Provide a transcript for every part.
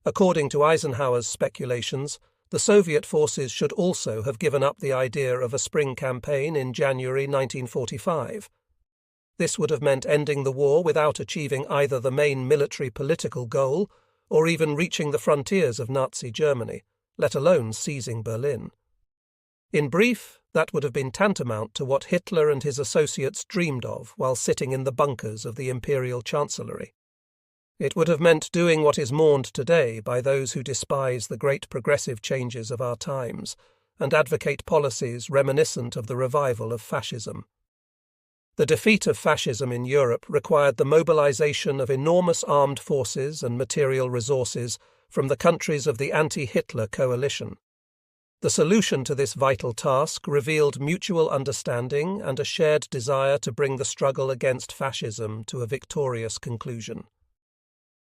According to Eisenhower's speculations, the Soviet forces should also have given up the idea of a spring campaign in January 1945. This would have meant ending the war without achieving either the main military-political goal or even reaching the frontiers of Nazi Germany, let alone seizing Berlin. In brief, that would have been tantamount to what Hitler and his associates dreamed of while sitting in the bunkers of the Imperial Chancellery. It would have meant doing what is mourned today by those who despise the great progressive changes of our times and advocate policies reminiscent of the revival of fascism. The defeat of fascism in Europe required the mobilization of enormous armed forces and material resources from the countries of the anti-Hitler coalition. The solution to this vital task revealed mutual understanding and a shared desire to bring the struggle against fascism to a victorious conclusion.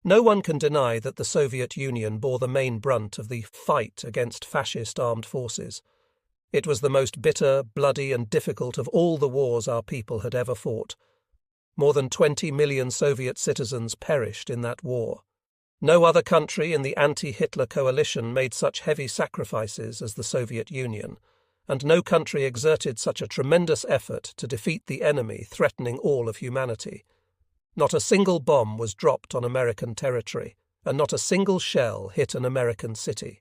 No one can deny that the Soviet Union bore the main brunt of the fight against fascist armed forces. It was the most bitter, bloody, and difficult of all the wars our people had ever fought. More than 20 million Soviet citizens perished in that war. No other country in the anti-Hitler coalition made such heavy sacrifices as the Soviet Union, and no country exerted such a tremendous effort to defeat the enemy threatening all of humanity. Not a single bomb was dropped on American territory, and not a single shell hit an American city.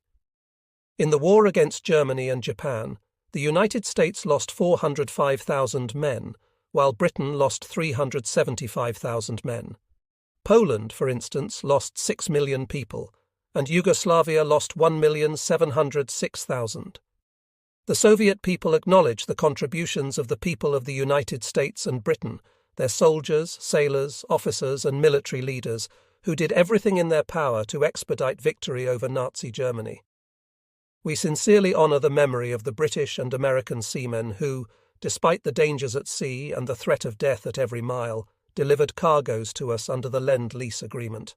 In the war against Germany and Japan, the United States lost 405,000 men, while Britain lost 375,000 men. Poland, for instance, lost 6 million people, and Yugoslavia lost 1,706,000. The Soviet people acknowledge the contributions of the people of the United States and Britain, their soldiers, sailors, officers, and military leaders, who did everything in their power to expedite victory over Nazi Germany. We sincerely honour the memory of the British and American seamen who, despite the dangers at sea and the threat of death at every mile, delivered cargoes to us under the Lend-Lease Agreement.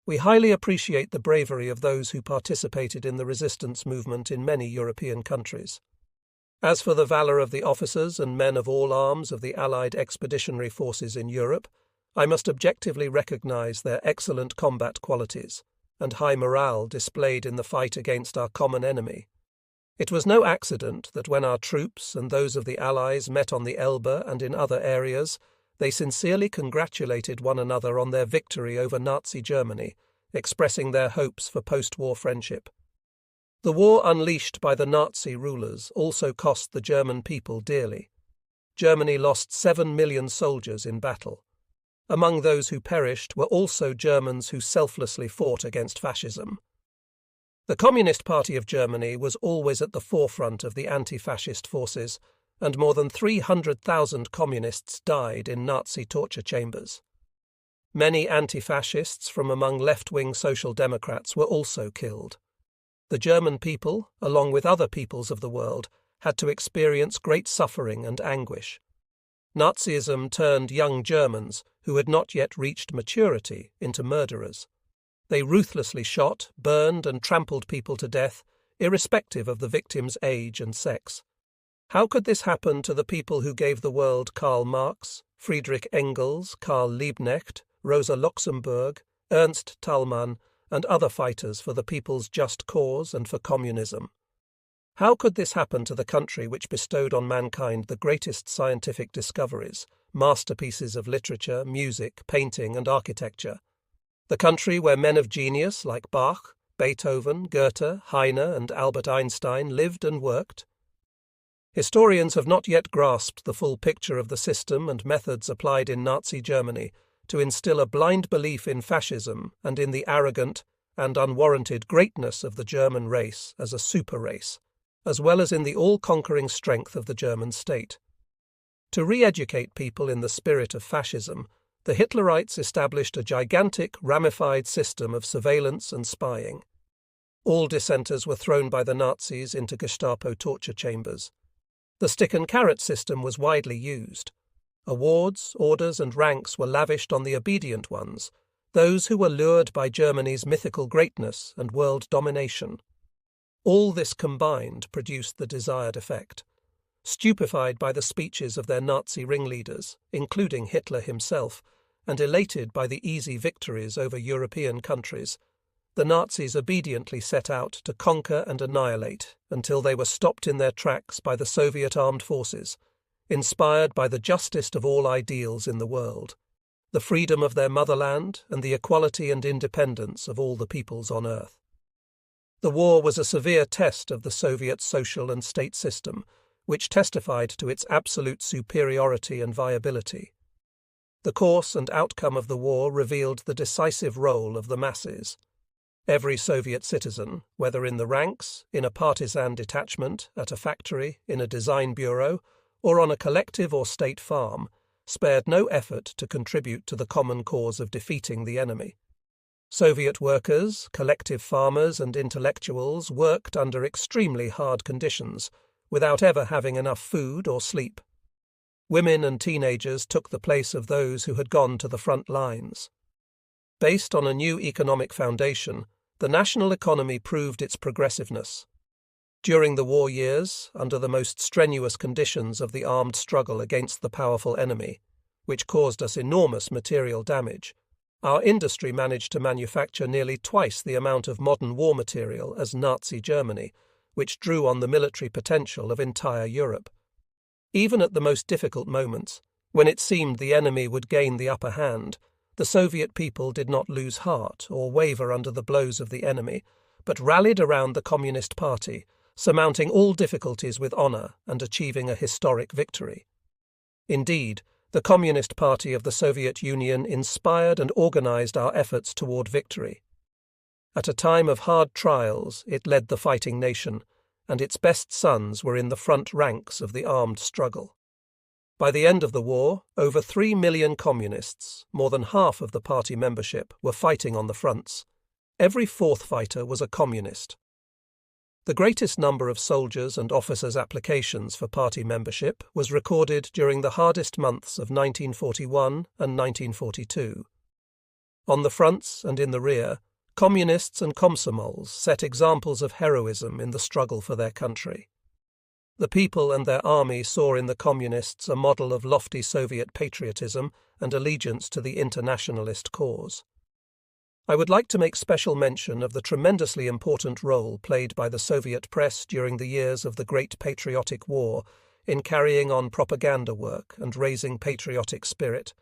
We highly appreciate the bravery of those who participated in the resistance movement in many European countries. As for the valour of the officers and men of all arms of the Allied expeditionary forces in Europe, I must objectively recognise their excellent combat qualities and high morale displayed in the fight against our common enemy. It was no accident that when our troops and those of the Allies met on the Elbe and in other areas, they sincerely congratulated one another on their victory over Nazi Germany, expressing their hopes for post-war friendship. The war unleashed by the Nazi rulers also cost the German people dearly. Germany lost 7 million soldiers in battle. Among those who perished were also Germans who selflessly fought against fascism. The Communist Party of Germany was always at the forefront of the anti-fascist forces, and more than 300,000 communists died in Nazi torture chambers. Many anti-fascists from among left-wing social democrats were also killed. The German people, along with other peoples of the world, had to experience great suffering and anguish. Nazism turned young Germans, who had not yet reached maturity, into murderers. They ruthlessly shot, burned, and trampled people to death, irrespective of the victim's age and sex. How could this happen to the people who gave the world Karl Marx, Friedrich Engels, Karl Liebknecht, Rosa Luxemburg, Ernst Thälmann, and other fighters for the people's just cause and for communism? How could this happen to the country which bestowed on mankind the greatest scientific discoveries, masterpieces of literature, music, painting, and architecture? The country where men of genius like Bach, Beethoven, Goethe, Heine, and Albert Einstein lived and worked? Historians have not yet grasped the full picture of the system and methods applied in Nazi Germany to instill a blind belief in fascism and in the arrogant and unwarranted greatness of the German race as a super-race, as well as in the all-conquering strength of the German state. To re-educate people in the spirit of fascism, the Hitlerites established a gigantic, ramified system of surveillance and spying. All dissenters were thrown by the Nazis into Gestapo torture chambers. The stick-and-carrot system was widely used. Awards, orders, and ranks were lavished on the obedient ones, those who were lured by Germany's mythical greatness and world domination. All this combined produced the desired effect. Stupefied by the speeches of their Nazi ringleaders, including Hitler himself, and elated by the easy victories over European countries, the Nazis obediently set out to conquer and annihilate until they were stopped in their tracks by the Soviet armed forces, inspired by the justest of all ideals in the world, the freedom of their motherland and the equality and independence of all the peoples on earth. The war was a severe test of the Soviet social and state system, which testified to its absolute superiority and viability. The course and outcome of the war revealed the decisive role of the masses. Every Soviet citizen, whether in the ranks, in a partisan detachment, at a factory, in a design bureau, or on a collective or state farm, spared no effort to contribute to the common cause of defeating the enemy. Soviet workers, collective farmers and intellectuals worked under extremely hard conditions, without ever having enough food or sleep. Women and teenagers took the place of those who had gone to the front lines. Based on a new economic foundation, the national economy proved its progressiveness. During the war years, under the most strenuous conditions of the armed struggle against the powerful enemy, which caused us enormous material damage, our industry managed to manufacture nearly twice the amount of modern war material as Nazi Germany, which drew on the military potential of entire Europe. Even at the most difficult moments, when it seemed the enemy would gain the upper hand, the Soviet people did not lose heart or waver under the blows of the enemy, but rallied around the Communist Party, surmounting all difficulties with honor and achieving a historic victory. Indeed, the Communist Party of the Soviet Union inspired and organized our efforts toward victory. At a time of hard trials, it led the fighting nation, and its best sons were in the front ranks of the armed struggle. By the end of the war, over 3 million communists, more than half of the party membership, were fighting on the fronts. Every fourth fighter was a communist. The greatest number of soldiers' and officers' applications for party membership was recorded during the hardest months of 1941 and 1942. On the fronts and in the rear, communists and komsomols set examples of heroism in the struggle for their country. The people and their army saw in the communists a model of lofty Soviet patriotism and allegiance to the internationalist cause. I would like to make special mention of the tremendously important role played by the Soviet press during the years of the Great Patriotic War in carrying on propaganda work and raising patriotic spirit.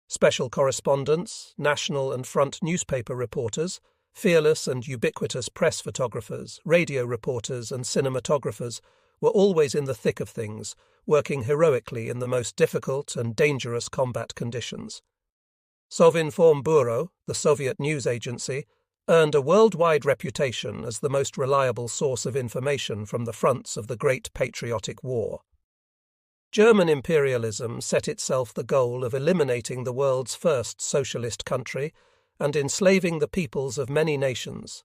Special correspondents, national and front newspaper reporters, fearless and ubiquitous press photographers, radio reporters and cinematographers were always in the thick of things, working heroically in the most difficult and dangerous combat conditions. Sovinformbureau, the Soviet news agency, earned a worldwide reputation as the most reliable source of information from the fronts of the Great Patriotic War. German imperialism set itself the goal of eliminating the world's first socialist country and enslaving the peoples of many nations.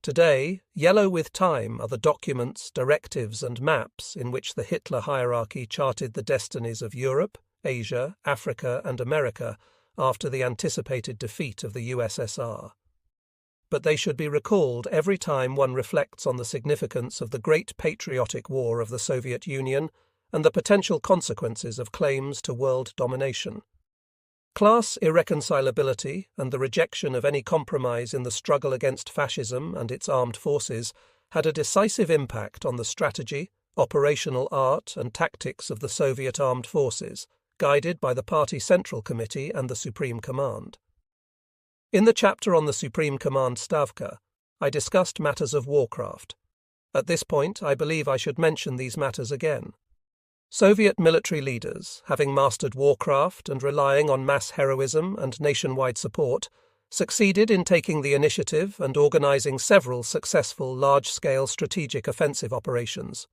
Today, yellow with time are the documents, directives and maps in which the Hitler hierarchy charted the destinies of Europe, Asia, Africa and America after the anticipated defeat of the USSR. But they should be recalled every time one reflects on the significance of the Great Patriotic War of the Soviet Union and the potential consequences of claims to world domination. Class irreconcilability and the rejection of any compromise in the struggle against fascism and its armed forces had a decisive impact on the strategy, operational art and tactics of the Soviet armed forces, guided by the Party Central Committee and the Supreme Command. In the chapter on the Supreme Command Stavka, I discussed matters of warcraft. At this point, I believe I should mention these matters again. Soviet military leaders, having mastered warcraft and relying on mass heroism and nationwide support, succeeded in taking the initiative and organizing several successful large-scale strategic offensive operations.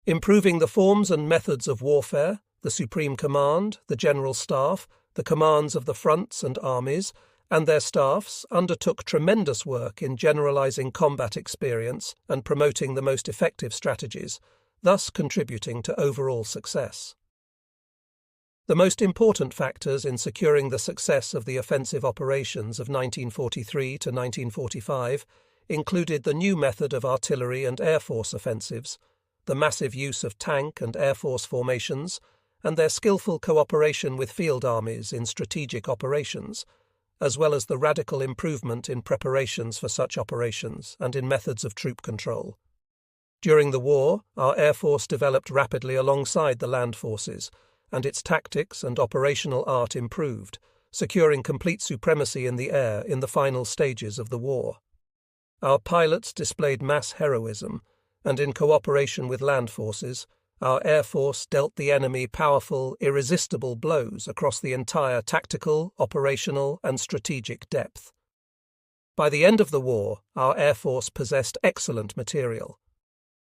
Improving the forms and methods of warfare, the Supreme Command, the General Staff, the commands of the fronts and armies, and their staffs undertook tremendous work in generalizing combat experience and promoting the most effective strategies, thus contributing to overall success. The most important factors in securing the success of the offensive operations of 1943 to 1945 included the new method of artillery and air force offensives, the massive use of tank and air force formations, and their skillful cooperation with field armies in strategic operations, as well as the radical improvement in preparations for such operations and in methods of troop control. During the war, our Air Force developed rapidly alongside the land forces, and its tactics and operational art improved, securing complete supremacy in the air in the final stages of the war. Our pilots displayed mass heroism, and in cooperation with land forces, our Air Force dealt the enemy powerful, irresistible blows across the entire tactical, operational, and strategic depth. By the end of the war, our Air Force possessed excellent material.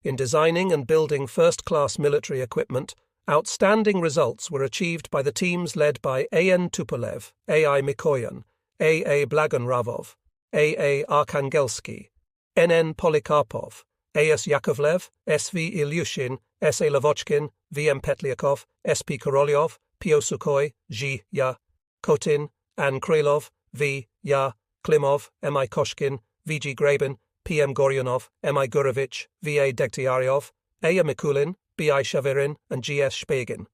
In designing and building first-class military equipment, outstanding results were achieved by the teams led by A.N. Tupolev, A.I. Mikoyan, A.A. Blagonravov, A.A. Arkangelsky, N.N. Polikarpov, A.S. Yakovlev, S.V. Ilyushin, S.A. Lavochkin, V.M. Petliakov, S.P. Korolyov, P.O. Sukhoi, Zhi Ya, Kotin, Ann Krylov, V. Ya, Klimov, M.I. Koshkin, V.G. Grabin, P.M. Goryanov, M.I. Gurevich, V.A. Degtyaryov, A.A. Mikulin, B.I. Shavirin, and G.S. Shpegin.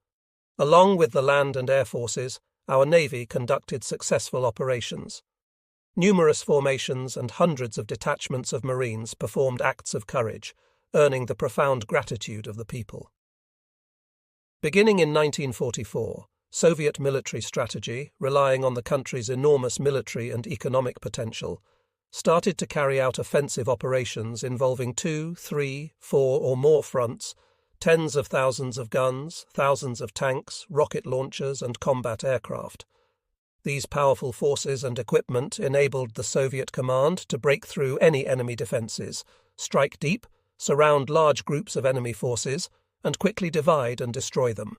Along with the land and air forces, our Navy conducted successful operations. Numerous formations and hundreds of detachments of Marines performed acts of courage, earning the profound gratitude of the people. Beginning in 1944, Soviet military strategy, relying on the country's enormous military and economic potential, started to carry out offensive operations involving 2, 3, 4, or more fronts, tens of thousands of guns, thousands of tanks, rocket launchers, and combat aircraft. These powerful forces and equipment enabled the Soviet command to break through any enemy defences, strike deep, surround large groups of enemy forces, and quickly divide and destroy them.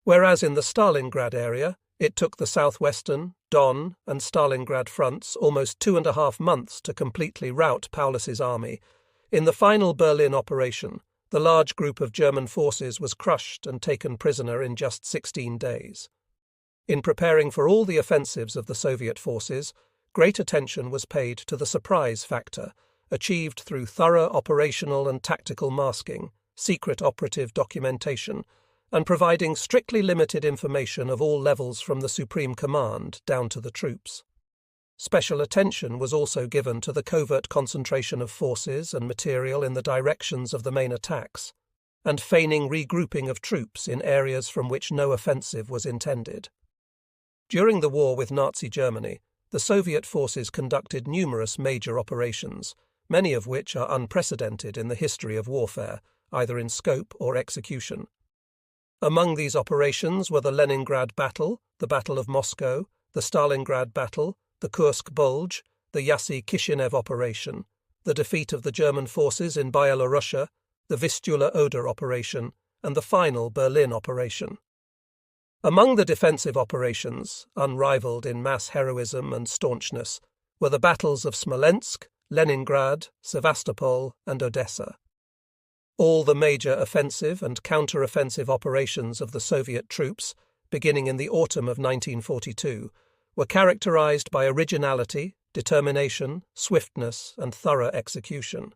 Whereas in the Stalingrad area, it took the southwestern, Don, and Stalingrad fronts almost 2.5 months to completely rout Paulus's army, in the final Berlin operation, the large group of German forces was crushed and taken prisoner in just 16 days. In preparing for all the offensives of the Soviet forces, great attention was paid to the surprise factor, achieved through thorough operational and tactical masking, secret operative documentation, and providing strictly limited information of all levels from the Supreme Command down to the troops. Special attention was also given to the covert concentration of forces and material in the directions of the main attacks, and feigning regrouping of troops in areas from which no offensive was intended. During the war with Nazi Germany, the Soviet forces conducted numerous major operations, many of which are unprecedented in the history of warfare, either in scope or execution. Among these operations were the Leningrad Battle, the Battle of Moscow, the Stalingrad Battle, the Kursk Bulge, the Yassy-Kishinev Operation, the defeat of the German forces in Byelorussia, the Vistula Oder Operation, and the final Berlin Operation. Among the defensive operations, unrivaled in mass heroism and staunchness, were the battles of Smolensk, Leningrad, Sevastopol, and Odessa. All the major offensive and counteroffensive operations of the Soviet troops, beginning in the autumn of 1942, were characterized by originality, determination, swiftness, and thorough execution.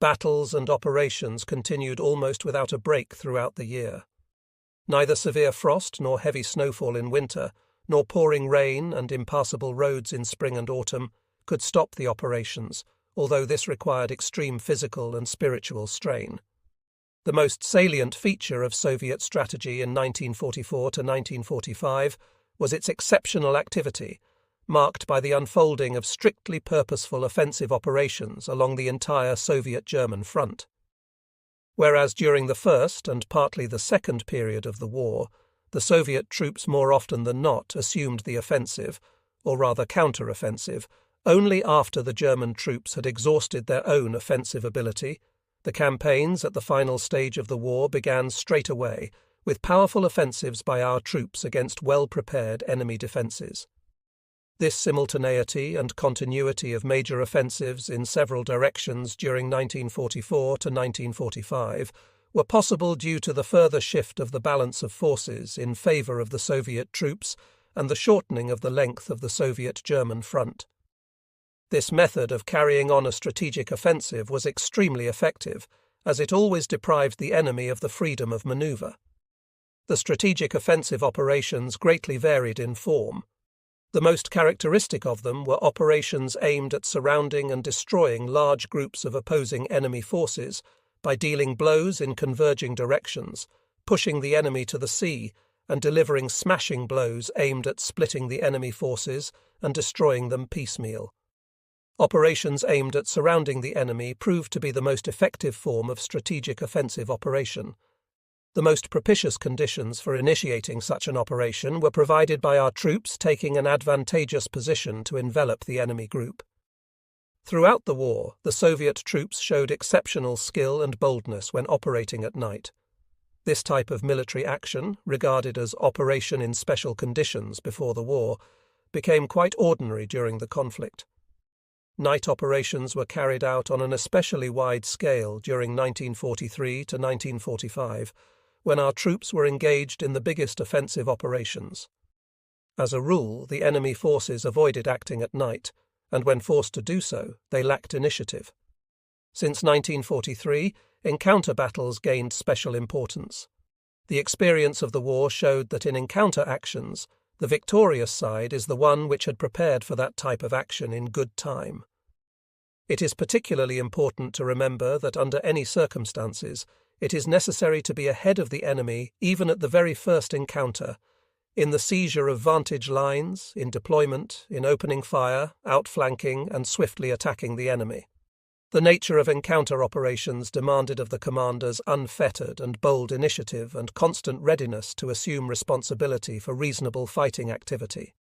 Battles and operations continued almost without a break throughout the year. Neither severe frost nor heavy snowfall in winter, nor pouring rain and impassable roads in spring and autumn could stop the operations, although this required extreme physical and spiritual strain. The most salient feature of Soviet strategy in 1944 to 1945 was its exceptional activity, marked by the unfolding of strictly purposeful offensive operations along the entire Soviet-German front. Whereas during the first and partly the second period of the war, the Soviet troops more often than not assumed the offensive, or rather counter-offensive, only after the German troops had exhausted their own offensive ability, the campaigns at the final stage of the war began straight away, with powerful offensives by our troops against well-prepared enemy defences. This simultaneity and continuity of major offensives in several directions during 1944 to 1945 were possible due to the further shift of the balance of forces in favour of the Soviet troops and the shortening of the length of the Soviet-German front. This method of carrying on a strategic offensive was extremely effective, as it always deprived the enemy of the freedom of manoeuvre. The strategic offensive operations greatly varied in form. The most characteristic of them were operations aimed at surrounding and destroying large groups of opposing enemy forces by dealing blows in converging directions, pushing the enemy to the sea, and delivering smashing blows aimed at splitting the enemy forces and destroying them piecemeal. Operations aimed at surrounding the enemy proved to be the most effective form of strategic offensive operation. The most propitious conditions for initiating such an operation were provided by our troops taking an advantageous position to envelop the enemy group. Throughout the war, the Soviet troops showed exceptional skill and boldness when operating at night. This type of military action, regarded as operation in special conditions before the war, became quite ordinary during the conflict. Night operations were carried out on an especially wide scale during 1943 to 1945, when our troops were engaged in the biggest offensive operations. As a rule, the enemy forces avoided acting at night, and when forced to do so, they lacked initiative. Since 1943, encounter battles gained special importance. The experience of the war showed that in encounter actions, the victorious side is the one which had prepared for that type of action in good time. It is particularly important to remember that under any circumstances, it is necessary to be ahead of the enemy even at the very first encounter, in the seizure of vantage lines, in deployment, in opening fire, outflanking, and swiftly attacking the enemy. The nature of encounter operations demanded of the commanders unfettered and bold initiative and constant readiness to assume responsibility for reasonable fighting activity.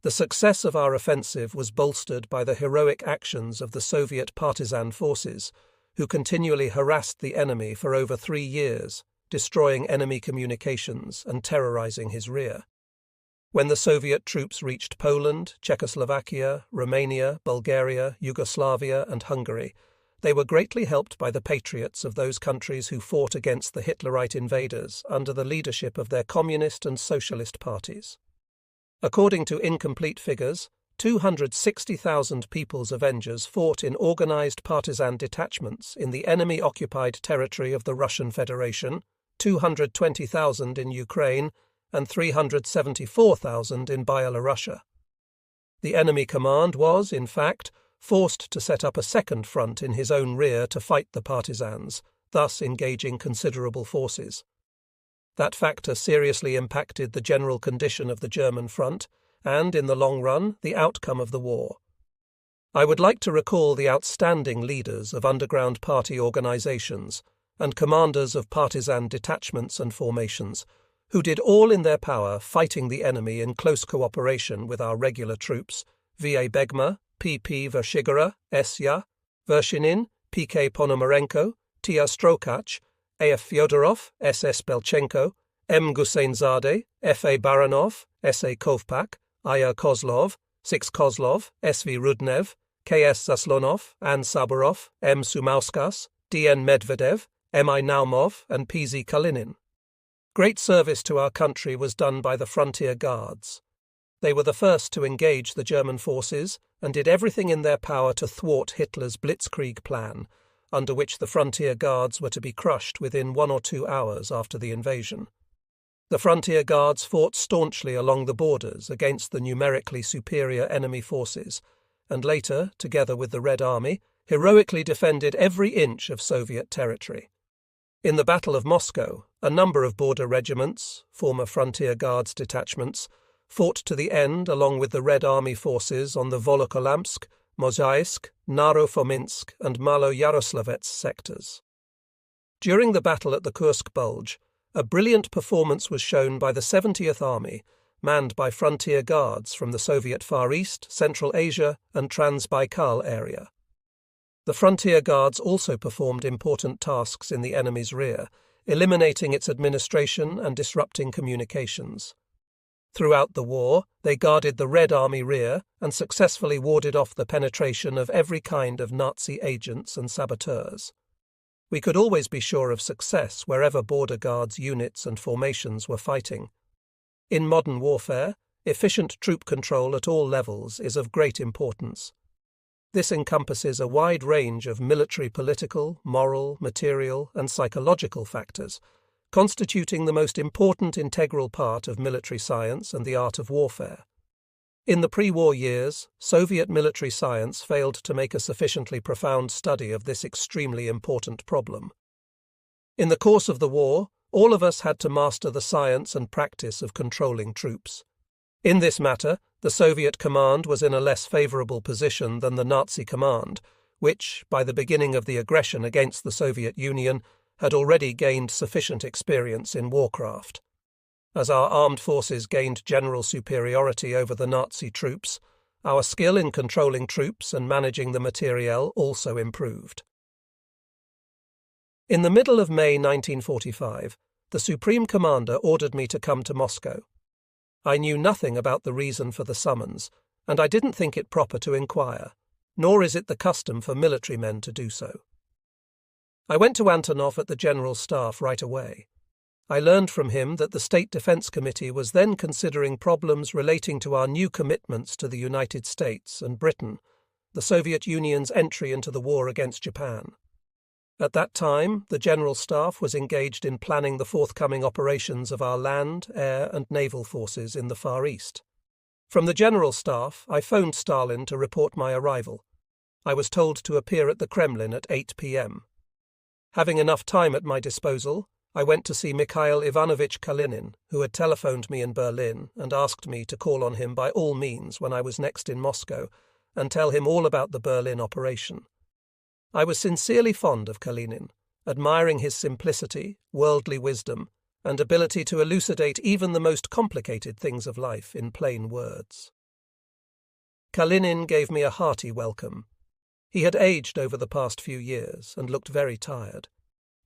The success of our offensive was bolstered by the heroic actions of the Soviet partisan forces, who continually harassed the enemy for over 3 years, destroying enemy communications and terrorizing his rear. When the Soviet troops reached Poland, Czechoslovakia, Romania, Bulgaria, Yugoslavia, and Hungary, they were greatly helped by the patriots of those countries who fought against the Hitlerite invaders under the leadership of their communist and socialist parties. According to incomplete figures, 260,000 People's Avengers fought in organized partisan detachments in the enemy-occupied territory of the Russian Federation, 220,000 in Ukraine, and 374,000 in Byelorussia. The enemy command was, in fact, forced to set up a second front in his own rear to fight the partisans, thus engaging considerable forces. That factor seriously impacted the general condition of the German front and, in the long run, the outcome of the war. I would like to recall the outstanding leaders of underground party organizations and commanders of partisan detachments and formations, who did all in their power fighting the enemy in close cooperation with our regular troops, V.A. Begma, P.P. Vershigora, S.Ya, Vershinin, P.K. Ponomarenko, T.R. Strokach, A.F. Fyodorov, S.S. Belchenko, M. Guseinzadeh, F.A. Baranov, S.A. Kovpak, I.R. Kozlov, Six Kozlov, S.V. Rudnev, K.S. Zaslonov, Ann Saburov, M. Sumauskas, D.N. Medvedev, M.I. Naumov, and P.Z. Kalinin. Great service to our country was done by the Frontier Guards. They were the first to engage the German forces and did everything in their power to thwart Hitler's blitzkrieg plan, under which the Frontier Guards were to be crushed within 1 or 2 hours after the invasion. The Frontier Guards fought staunchly along the borders against the numerically superior enemy forces, and later, together with the Red Army, heroically defended every inch of Soviet territory. In the Battle of Moscow, a number of border regiments, former Frontier Guards detachments, fought to the end along with the Red Army forces on the Volokolamsk, Mozhaisk, Narofominsk, and Malo-Yaroslavets sectors. During the battle at the Kursk Bulge, a brilliant performance was shown by the 70th Army, manned by Frontier Guards from the Soviet Far East, Central Asia, and Transbaikal area. The Frontier Guards also performed important tasks in the enemy's rear, eliminating its administration and disrupting communications. Throughout the war, they guarded the Red Army rear and successfully warded off the penetration of every kind of Nazi agents and saboteurs. We could always be sure of success wherever Border Guards units and formations were fighting. In modern warfare, efficient troop control at all levels is of great importance. This encompasses a wide range of military political, moral, material, and psychological factors, constituting the most important integral part of military science and the art of warfare. In the pre-war years, Soviet military science failed to make a sufficiently profound study of this extremely important problem. In the course of the war, all of us had to master the science and practice of controlling troops. In this matter, the Soviet command was in a less favorable position than the Nazi command, which, by the beginning of the aggression against the Soviet Union, had already gained sufficient experience in warcraft. As our armed forces gained general superiority over the Nazi troops, our skill in controlling troops and managing the materiel also improved. In the middle of May 1945, the Supreme Commander ordered me to come to Moscow. I knew nothing about the reason for the summons, and I didn't think it proper to inquire, nor is it the custom for military men to do so. I went to Antonov at the General Staff right away. I learned from him that the State Defense Committee was then considering problems relating to our new commitments to the United States and Britain, the Soviet Union's entry into the war against Japan. At that time, the General Staff was engaged in planning the forthcoming operations of our land, air, and naval forces in the Far East. From the General Staff, I phoned Stalin to report my arrival. I was told to appear at the Kremlin at 8 p.m. Having enough time at my disposal, I went to see Mikhail Ivanovich Kalinin, who had telephoned me in Berlin and asked me to call on him by all means when I was next in Moscow and tell him all about the Berlin operation. I was sincerely fond of Kalinin, admiring his simplicity, worldly wisdom, and ability to elucidate even the most complicated things of life in plain words. Kalinin gave me a hearty welcome. He had aged over the past few years and looked very tired.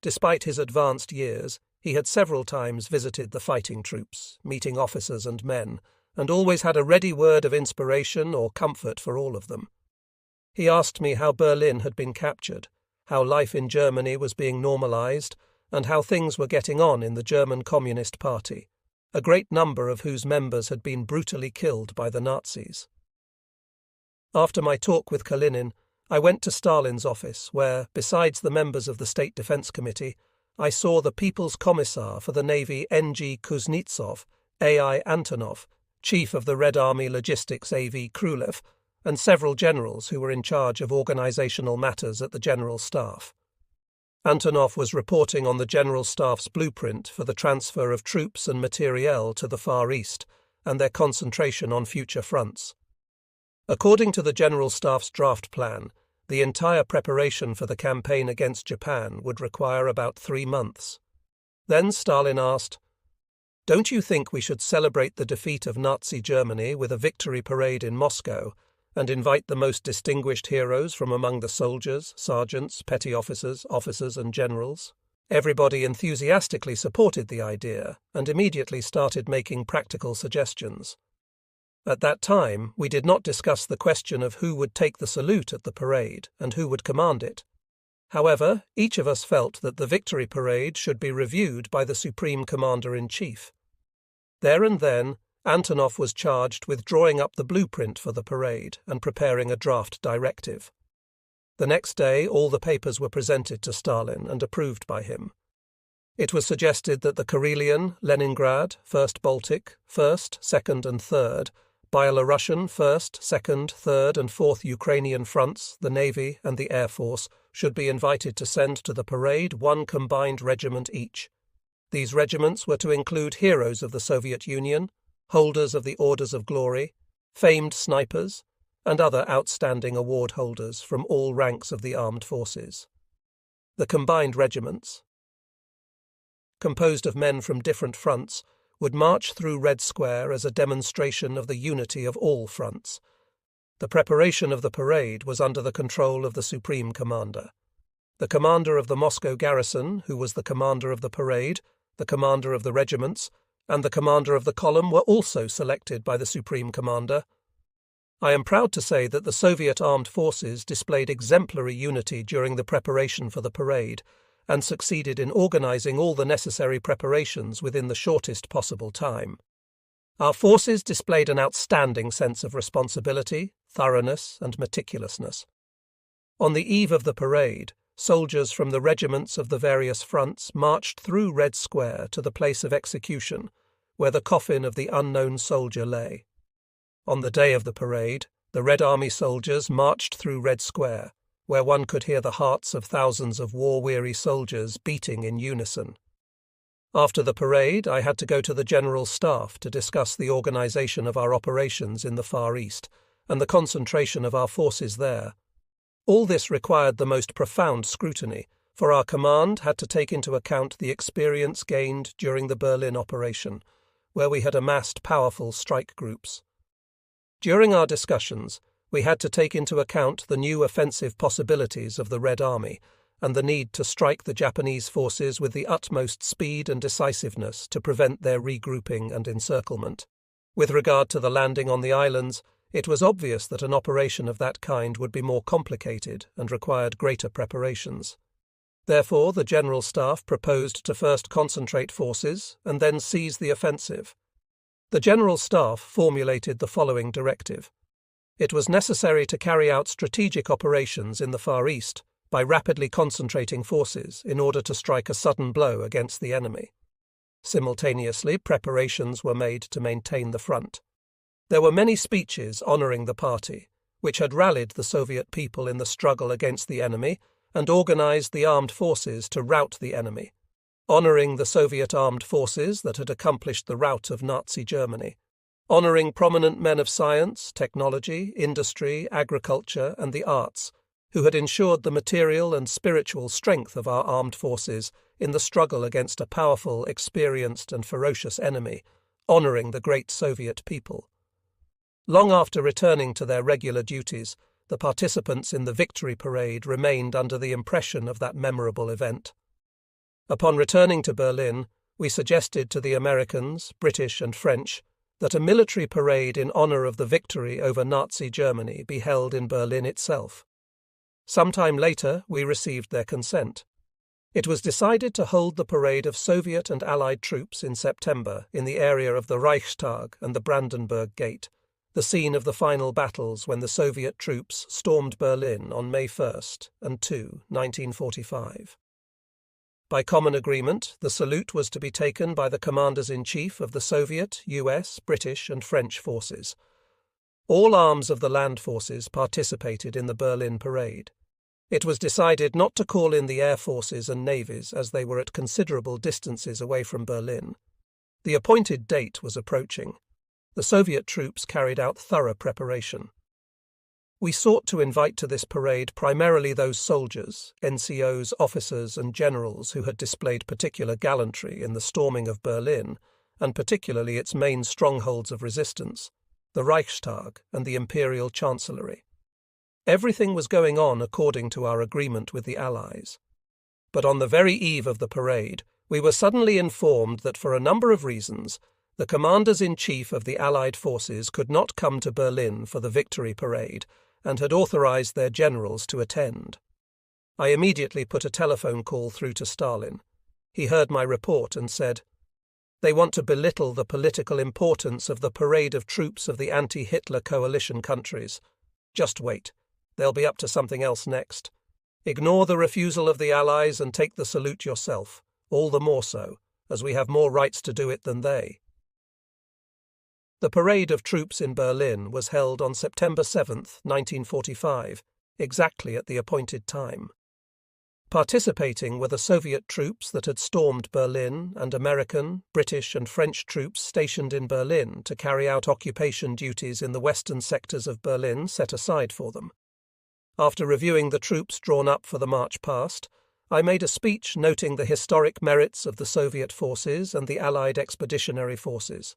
Despite his advanced years, he had several times visited the fighting troops, meeting officers and men, and always had a ready word of inspiration or comfort for all of them. He asked me how Berlin had been captured, how life in Germany was being normalized, and how things were getting on in the German Communist Party, a great number of whose members had been brutally killed by the Nazis. After my talk with Kalinin, I went to Stalin's office where, besides the members of the State Defense Committee, I saw the People's Commissar for the Navy N.G. Kuznetsov, A.I. Antonov, Chief of the Red Army Logistics A.V. Krylev, and several generals who were in charge of organizational matters at the General Staff. Antonov was reporting on the General Staff's blueprint for the transfer of troops and materiel to the Far East and their concentration on future fronts. According to the General Staff's draft plan, the entire preparation for the campaign against Japan would require about 3 months. Then Stalin asked, "Don't you think we should celebrate the defeat of Nazi Germany with a victory parade in Moscow and invite the most distinguished heroes from among the soldiers, sergeants, petty officers, and generals?" Everybody enthusiastically supported the idea and immediately started making practical suggestions. At that time, we did not discuss the question of who would take the salute at the parade and who would command it. However, each of us felt that the victory parade should be reviewed by the Supreme Commander-in-Chief. There and then, Antonov was charged with drawing up the blueprint for the parade and preparing a draft directive. The next day, all the papers were presented to Stalin and approved by him. It was suggested that the Karelian, Leningrad, 1st Baltic, 1st, 2nd and 3rd, Byelorussian 1st, 2nd, 3rd and 4th Ukrainian fronts, the Navy and the Air Force should be invited to send to the parade 1 combined regiment each. These regiments were to include heroes of the Soviet Union, holders of the Orders of Glory, famed snipers, and other outstanding award holders from all ranks of the armed forces. The combined regiments, composed of men from different fronts, would march through Red Square as a demonstration of the unity of all fronts. The preparation of the parade was under the control of the Supreme Commander. The commander of the Moscow garrison, who was the commander of the parade, the commander of the regiments, and the commander of the column were also selected by the Supreme Commander. I am proud to say that the Soviet armed forces displayed exemplary unity during the preparation for the parade, and succeeded in organizing all the necessary preparations within the shortest possible time. Our forces displayed an outstanding sense of responsibility, thoroughness, and meticulousness. On the eve of the parade, soldiers from the regiments of the various fronts marched through Red Square to the place of execution, where the coffin of the unknown soldier lay. On the day of the parade, the Red Army soldiers marched through Red Square, where one could hear the hearts of thousands of war-weary soldiers beating in unison. After the parade, I had to go to the General Staff to discuss the organisation of our operations in the Far East and the concentration of our forces there. All this required the most profound scrutiny, for our command had to take into account the experience gained during the Berlin operation, where we had amassed powerful strike groups. During our discussions, we had to take into account the new offensive possibilities of the Red Army and the need to strike the Japanese forces with the utmost speed and decisiveness to prevent their regrouping and encirclement. With regard to the landing on the islands, it was obvious that an operation of that kind would be more complicated and required greater preparations. Therefore, the General Staff proposed to first concentrate forces and then seize the offensive. The General Staff formulated the following directive. It was necessary to carry out strategic operations in the Far East by rapidly concentrating forces in order to strike a sudden blow against the enemy. Simultaneously, preparations were made to maintain the front. There were many speeches honouring the party, which had rallied the Soviet people in the struggle against the enemy and organised the armed forces to rout the enemy, honouring the Soviet armed forces that had accomplished the rout of Nazi Germany, honouring prominent men of science, technology, industry, agriculture and the arts, who had ensured the material and spiritual strength of our armed forces in the struggle against a powerful, experienced and ferocious enemy, honouring the great Soviet people. Long after returning to their regular duties, the participants in the Victory Parade remained under the impression of that memorable event. Upon returning to Berlin, we suggested to the Americans, British and French that a military parade in honour of the victory over Nazi Germany be held in Berlin itself. Sometime later, we received their consent. It was decided to hold the parade of Soviet and Allied troops in September in the area of the Reichstag and the Brandenburg Gate, the scene of the final battles when the Soviet troops stormed Berlin on May 1st and 2, 1945. By common agreement, the salute was to be taken by the commanders-in-chief of the Soviet, US, British and French forces. All arms of the land forces participated in the Berlin parade. It was decided not to call in the air forces and navies as they were at considerable distances away from Berlin. The appointed date was approaching. The Soviet troops carried out thorough preparation. We sought to invite to this parade primarily those soldiers, NCOs, officers and generals who had displayed particular gallantry in the storming of Berlin, and particularly its main strongholds of resistance, the Reichstag and the Imperial Chancellery. Everything was going on according to our agreement with the Allies. But on the very eve of the parade, we were suddenly informed that for a number of reasons, the commanders-in-chief of the Allied forces could not come to Berlin for the Victory Parade and had authorized their generals to attend. I immediately put a telephone call through to Stalin. He heard my report and said, "They want to belittle the political importance of the parade of troops of the anti-Hitler coalition countries. Just wait. They'll be up to something else next. Ignore the refusal of the Allies and take the salute yourself, all the more so, as we have more rights to do it than they." The parade of troops in Berlin was held on September 7, 1945, exactly at the appointed time. Participating were the Soviet troops that had stormed Berlin and American, British and French troops stationed in Berlin to carry out occupation duties in the western sectors of Berlin set aside for them. After reviewing the troops drawn up for the march past, I made a speech noting the historic merits of the Soviet forces and the Allied expeditionary forces.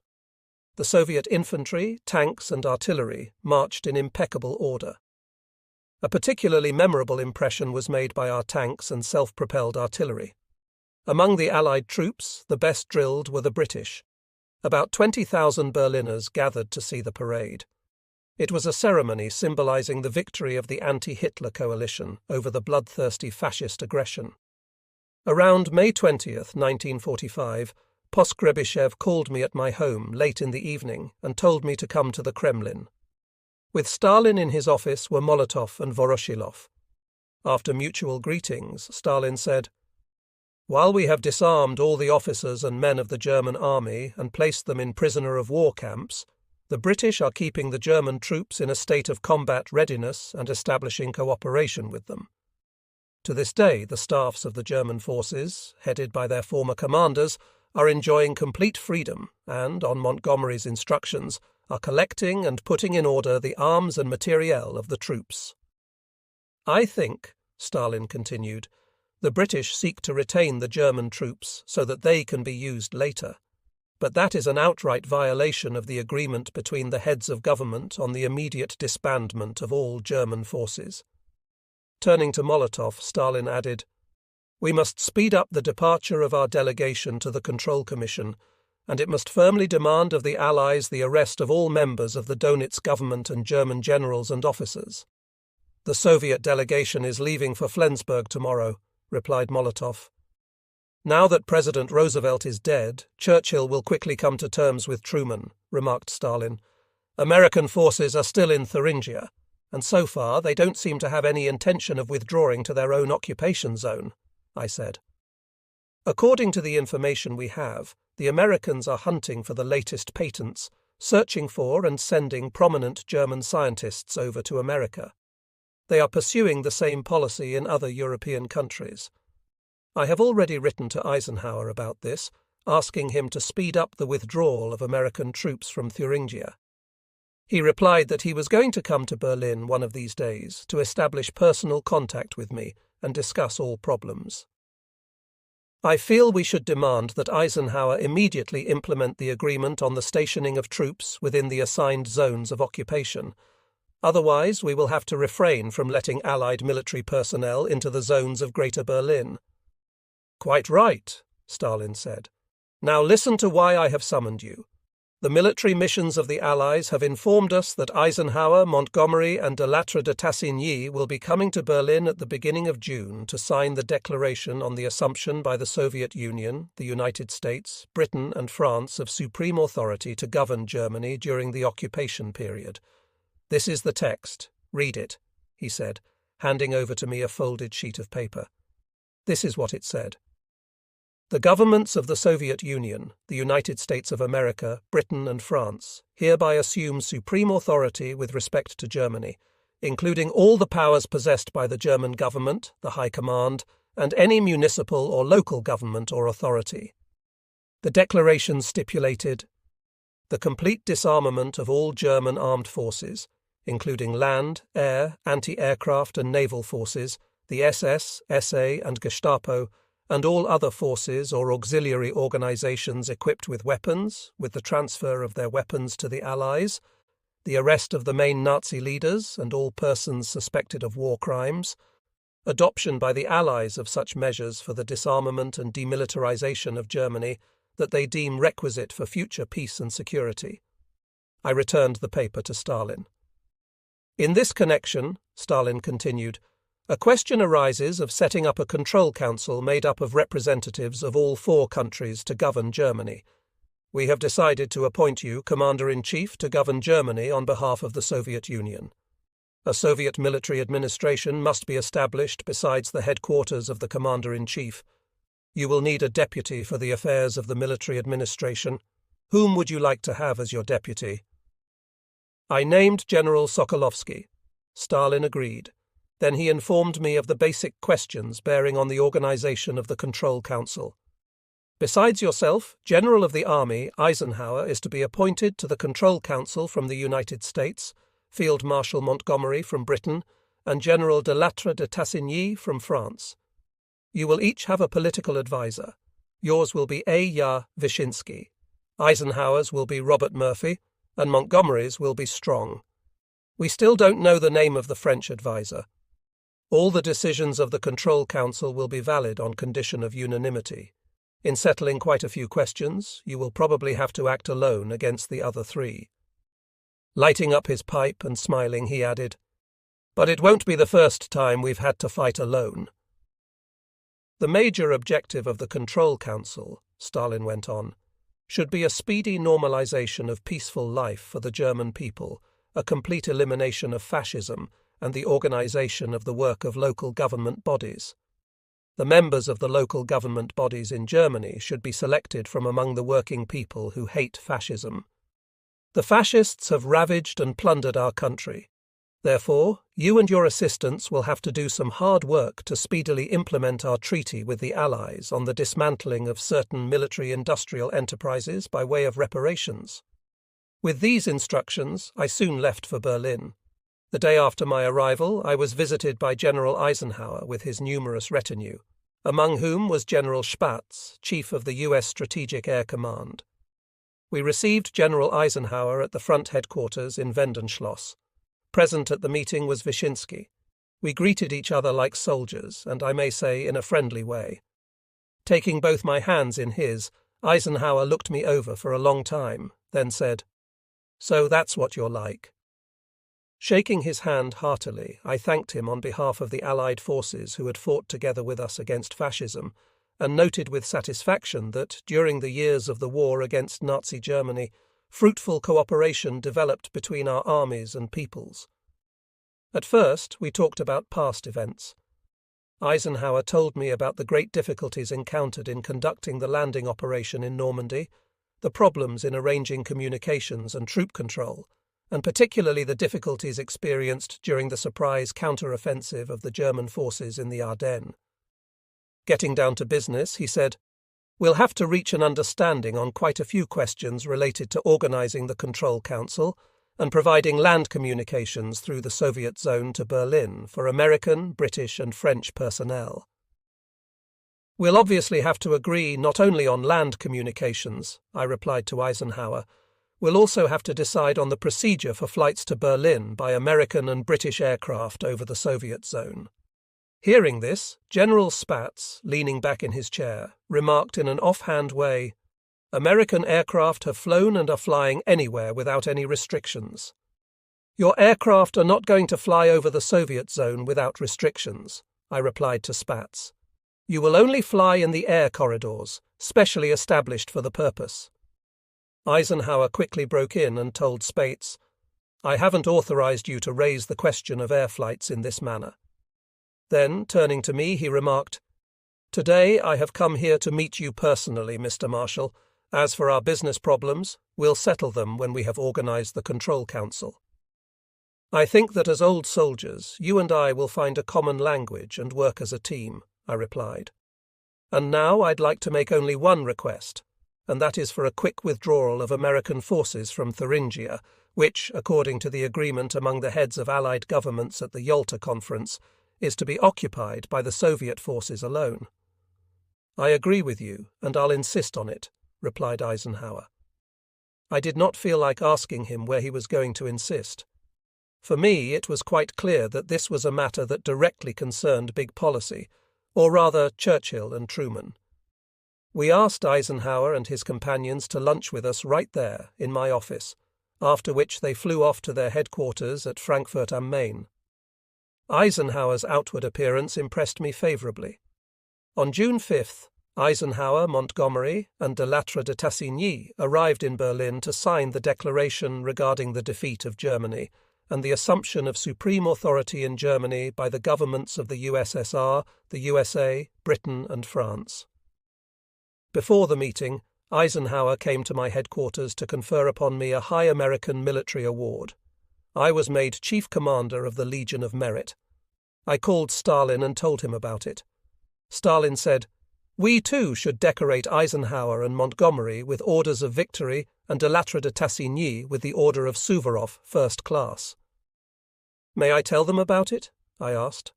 The Soviet infantry, tanks and artillery marched in impeccable order. A particularly memorable impression was made by our tanks and self-propelled artillery. Among the Allied troops, the best drilled were the British. About 20,000 Berliners gathered to see the parade. It was a ceremony symbolizing the victory of the anti-Hitler coalition over the bloodthirsty fascist aggression. Around May 20th, 1945, Poskrebyshev called me at my home late in the evening and told me to come to the Kremlin. With Stalin in his office were Molotov and Voroshilov. After mutual greetings, Stalin said, "While we have disarmed all the officers and men of the German army and placed them in prisoner-of-war camps, The British are keeping the German troops in a state of combat readiness and establishing cooperation with them. To this day, the staffs of the German forces, headed by their former commanders, are enjoying complete freedom and, on Montgomery's instructions, are collecting and putting in order the arms and materiel of the troops. I think, Stalin continued, the British seek to retain the German troops so that they can be used later. But that is an outright violation of the agreement between the heads of government on the immediate disbandment of all German forces. Turning to Molotov, Stalin added, "We must speed up the departure of our delegation to the Control Commission, and it must firmly demand of the Allies the arrest of all members of the Donitz government and German generals and officers." "The Soviet delegation is leaving for Flensburg tomorrow," replied Molotov. "Now that President Roosevelt is dead, Churchill will quickly come to terms with Truman," remarked Stalin. "American forces are still in Thuringia, and so far they don't seem to have any intention of withdrawing to their own occupation zone," I said. "According to the information we have, the Americans are hunting for the latest patents, searching for and sending prominent German scientists over to America. They are pursuing the same policy in other European countries. I have already written to Eisenhower about this, asking him to speed up the withdrawal of American troops from Thuringia. He replied that he was going to come to Berlin one of these days to establish personal contact with me and discuss all problems. I feel we should demand that Eisenhower immediately implement the agreement on the stationing of troops within the assigned zones of occupation. Otherwise, we will have to refrain from letting Allied military personnel into the zones of Greater Berlin." "Quite right," Stalin said. "Now listen to why I have summoned you. The military missions of the Allies have informed us that Eisenhower, Montgomery, and de Lattre de Tassigny will be coming to Berlin at the beginning of June to sign the declaration on the assumption by the Soviet Union, the United States, Britain, and France of supreme authority to govern Germany during the occupation period. This is the text. Read it," he said, handing over to me a folded sheet of paper. This is what it said. "The governments of the Soviet Union, the United States of America, Britain, and France hereby assume supreme authority with respect to Germany, including all the powers possessed by the German government, the High Command, and any municipal or local government or authority. The declaration stipulated the complete disarmament of all German armed forces, including land, air, anti-aircraft and naval forces, the SS, SA, and Gestapo, and all other forces or auxiliary organizations equipped with weapons, with the transfer of their weapons to the Allies, the arrest of the main Nazi leaders and all persons suspected of war crimes, adoption by the Allies of such measures for the disarmament and demilitarization of Germany that they deem requisite for future peace and security." I returned the paper to Stalin. "In this connection," Stalin continued, "a question arises of setting up a control council made up of representatives of all 4 countries to govern Germany. We have decided to appoint you Commander-in-Chief to govern Germany on behalf of the Soviet Union. A Soviet military administration must be established besides the headquarters of the Commander-in-Chief. You will need a deputy for the affairs of the military administration. Whom would you like to have as your deputy?" I named General Sokolovsky. Stalin agreed. Then he informed me of the basic questions bearing on the organization of the Control Council. "Besides yourself, General of the Army, Eisenhower is to be appointed to the Control Council from the United States, Field Marshal Montgomery from Britain, and General de Lattre de Tassigny from France. You will each have a political advisor. Yours will be A. Wyszynski. Eisenhower's will be Robert Murphy, and Montgomery's will be Strong. We still don't know the name of the French advisor. All the decisions of the Control Council will be valid on condition of unanimity. In settling quite a few questions, you will probably have to act alone against the other 3. Lighting up his pipe and smiling, he added, "But it won't be the first time we've had to fight alone." "The major objective of the Control Council," Stalin went on, "should be a speedy normalization of peaceful life for the German people, a complete elimination of fascism, and the organization of the work of local government bodies. The members of the local government bodies in Germany should be selected from among the working people who hate fascism. The fascists have ravaged and plundered our country. Therefore, you and your assistants will have to do some hard work to speedily implement our treaty with the Allies on the dismantling of certain military-industrial enterprises by way of reparations. With these instructions, I soon left for Berlin. The day after my arrival, I was visited by General Eisenhower with his numerous retinue, among whom was General Spaatz, Chief of the U.S. Strategic Air Command. We received General Eisenhower at the front headquarters in Wendenschloss. Present at the meeting was Wyszynski. We greeted each other like soldiers, and I may say in a friendly way. Taking both my hands in his, Eisenhower looked me over for a long time, then said, "So that's what you're like." Shaking his hand heartily, I thanked him on behalf of the Allied forces who had fought together with us against fascism, and noted with satisfaction that, during the years of the war against Nazi Germany, fruitful cooperation developed between our armies and peoples. At first, we talked about past events. Eisenhower told me about the great difficulties encountered in conducting the landing operation in Normandy, the problems in arranging communications and troop control, and particularly the difficulties experienced during the surprise counteroffensive of the German forces in the Ardennes. Getting down to business, he said, "We'll have to reach an understanding on quite a few questions related to organizing the Control Council and providing land communications through the Soviet zone to Berlin for American, British and French personnel. We'll obviously have to agree not only on land communications," I replied to Eisenhower, "we'll also have to decide on the procedure for flights to Berlin by American and British aircraft over the Soviet zone." Hearing this, General Spaatz, leaning back in his chair, remarked in an offhand way, "American aircraft have flown and are flying anywhere without any restrictions." "Your aircraft are not going to fly over the Soviet zone without restrictions," I replied to Spaatz. "You will only fly in the air corridors, specially established for the purpose." Eisenhower quickly broke in and told Spaatz, "I haven't authorized you to raise the question of air flights in this manner." Then, turning to me, he remarked, "Today I have come here to meet you personally, Mr. Marshal. As for our business problems, we'll settle them when we have organized the Control Council." "I think that as old soldiers, you and I will find a common language and work as a team," I replied. "And now I'd like to make only one request, and that is for a quick withdrawal of American forces from Thuringia, which, according to the agreement among the heads of Allied governments at the Yalta Conference, is to be occupied by the Soviet forces alone." "I agree with you, and I'll insist on it," replied Eisenhower. I did not feel like asking him where he was going to insist. For me, it was quite clear that this was a matter that directly concerned big policy, or rather Churchill and Truman. We asked Eisenhower and his companions to lunch with us right there, in my office, after which they flew off to their headquarters at Frankfurt am Main. Eisenhower's outward appearance impressed me favourably. On June 5th, Eisenhower, Montgomery, and de Lattre de Tassigny arrived in Berlin to sign the declaration regarding the defeat of Germany and the assumption of supreme authority in Germany by the governments of the USSR, the USA, Britain, and France. Before the meeting, Eisenhower came to my headquarters to confer upon me a high American military award. I was made Chief Commander of the Legion of Merit. I called Stalin and told him about it. Stalin said, "We too should decorate Eisenhower and Montgomery with orders of victory and de Lattre de Tassigny with the Order of Suvorov, First Class." "May I tell them about it?" I asked.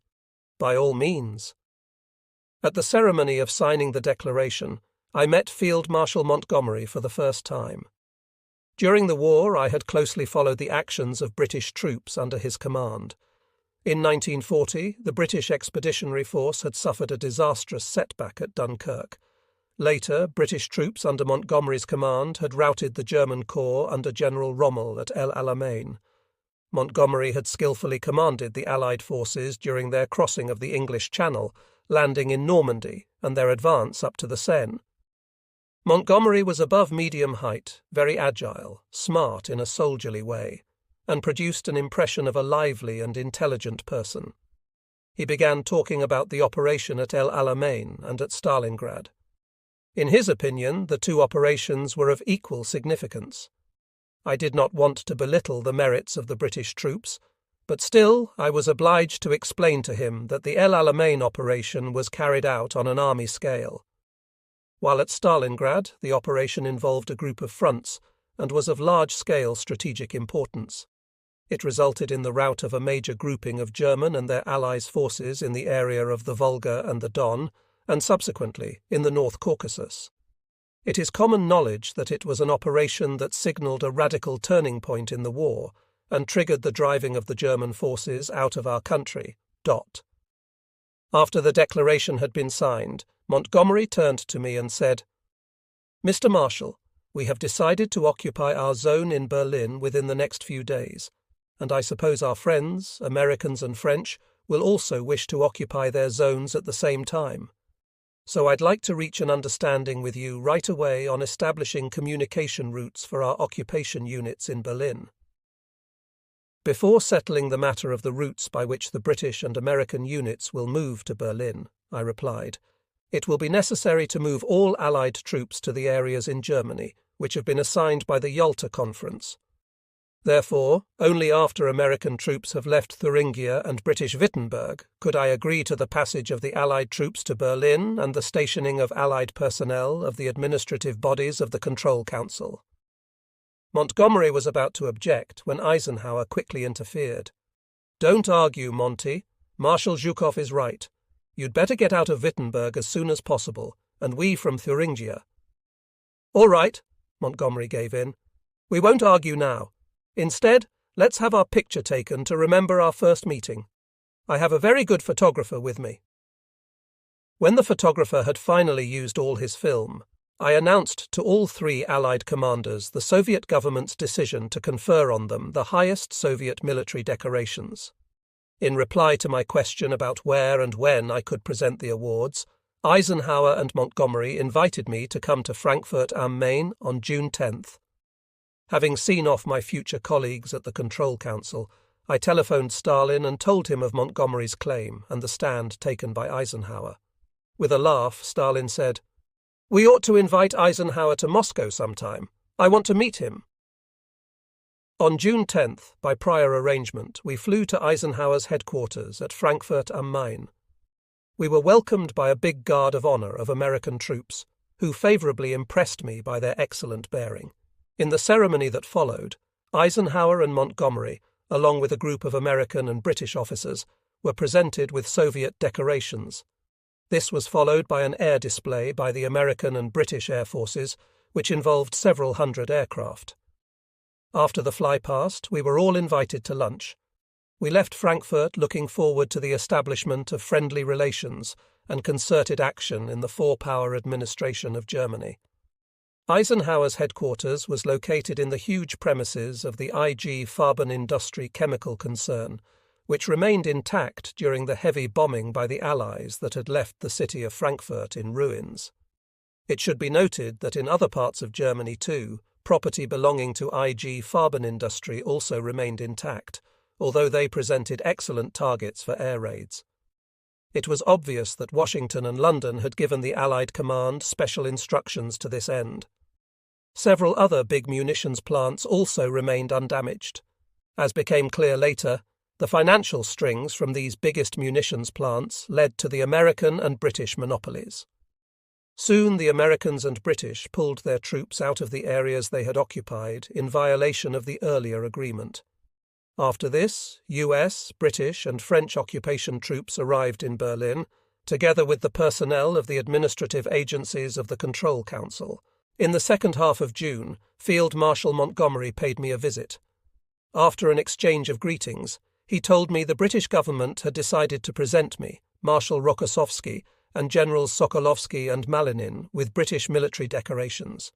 "By all means." At the ceremony of signing the declaration, I met Field Marshal Montgomery for the first time. During the war, I had closely followed the actions of British troops under his command. In 1940, the British Expeditionary Force had suffered a disastrous setback at Dunkirk. Later, British troops under Montgomery's command had routed the German corps under General Rommel at El Alamein. Montgomery had skillfully commanded the Allied forces during their crossing of the English Channel, landing in Normandy, and their advance up to the Seine. Montgomery was above medium height, very agile, smart in a soldierly way, and produced an impression of a lively and intelligent person. He began talking about the operation at El Alamein and at Stalingrad. In his opinion, the two operations were of equal significance. I did not want to belittle the merits of the British troops, but still I was obliged to explain to him that the El Alamein operation was carried out on an army scale. While at Stalingrad, the operation involved a group of fronts and was of large-scale strategic importance. It resulted in the rout of a major grouping of German and their allies' forces in the area of the Volga and the Don, and subsequently in the North Caucasus. It is common knowledge that it was an operation that signalled a radical turning point in the war and triggered the driving of the German forces out of our country. After the declaration had been signed, Montgomery turned to me and said, "Mr. Marshal, we have decided to occupy our zone in Berlin within the next few days, and I suppose our friends, Americans and French, will also wish to occupy their zones at the same time. So I'd like to reach an understanding with you right away on establishing communication routes for our occupation units in Berlin." Before settling the matter of the routes by which the British and American units will move to Berlin, I replied, "it will be necessary to move all Allied troops to the areas in Germany which have been assigned by the Yalta Conference. Therefore, only after American troops have left Thuringia and British Wittenberg could I agree to the passage of the Allied troops to Berlin and the stationing of Allied personnel of the administrative bodies of the Control Council." Montgomery was about to object when Eisenhower quickly interfered. "Don't argue, Monty. Marshal Zhukov is right. You'd better get out of Wittenberg as soon as possible, and we from Thuringia." "All right," Montgomery gave in. "We won't argue now. Instead, let's have our picture taken to remember our first meeting. I have a very good photographer with me." When the photographer had finally used all his film, I announced to all three Allied commanders the Soviet government's decision to confer on them the highest Soviet military decorations. In reply to my question about where and when I could present the awards, Eisenhower and Montgomery invited me to come to Frankfurt am Main on June 10th. Having seen off my future colleagues at the Control Council, I telephoned Stalin and told him of Montgomery's claim and the stand taken by Eisenhower. With a laugh, Stalin said, "We ought to invite Eisenhower to Moscow sometime. I want to meet him." On June 10th, by prior arrangement, we flew to Eisenhower's headquarters at Frankfurt am Main. We were welcomed by a big guard of honor of American troops, who favorably impressed me by their excellent bearing. In the ceremony that followed, Eisenhower and Montgomery, along with a group of American and British officers, were presented with Soviet decorations. This was followed by an air display by the American and British air forces, which involved several hundred aircraft. After the flypast, we were all invited to lunch. We left Frankfurt looking forward to the establishment of friendly relations and concerted action in the four-power administration of Germany. Eisenhower's headquarters was located in the huge premises of the IG Farbenindustrie chemical concern, which remained intact during the heavy bombing by the Allies that had left the city of Frankfurt in ruins. It should be noted that in other parts of Germany too, property belonging to IG Farbenindustrie also remained intact, although they presented excellent targets for air raids. It was obvious that Washington and London had given the Allied command special instructions to this end. Several other big munitions plants also remained undamaged. As became clear later, the financial strings from these biggest munitions plants led to the American and British monopolies. Soon the Americans and British pulled their troops out of the areas they had occupied in violation of the earlier agreement. After this, US, British and French occupation troops arrived in Berlin, together with the personnel of the administrative agencies of the Control Council. In the second half of June, Field Marshal Montgomery paid me a visit. After an exchange of greetings, he told me the British government had decided to present me, Marshal Rokossovsky, and Generals Sokolovsky and Malinin with British military decorations.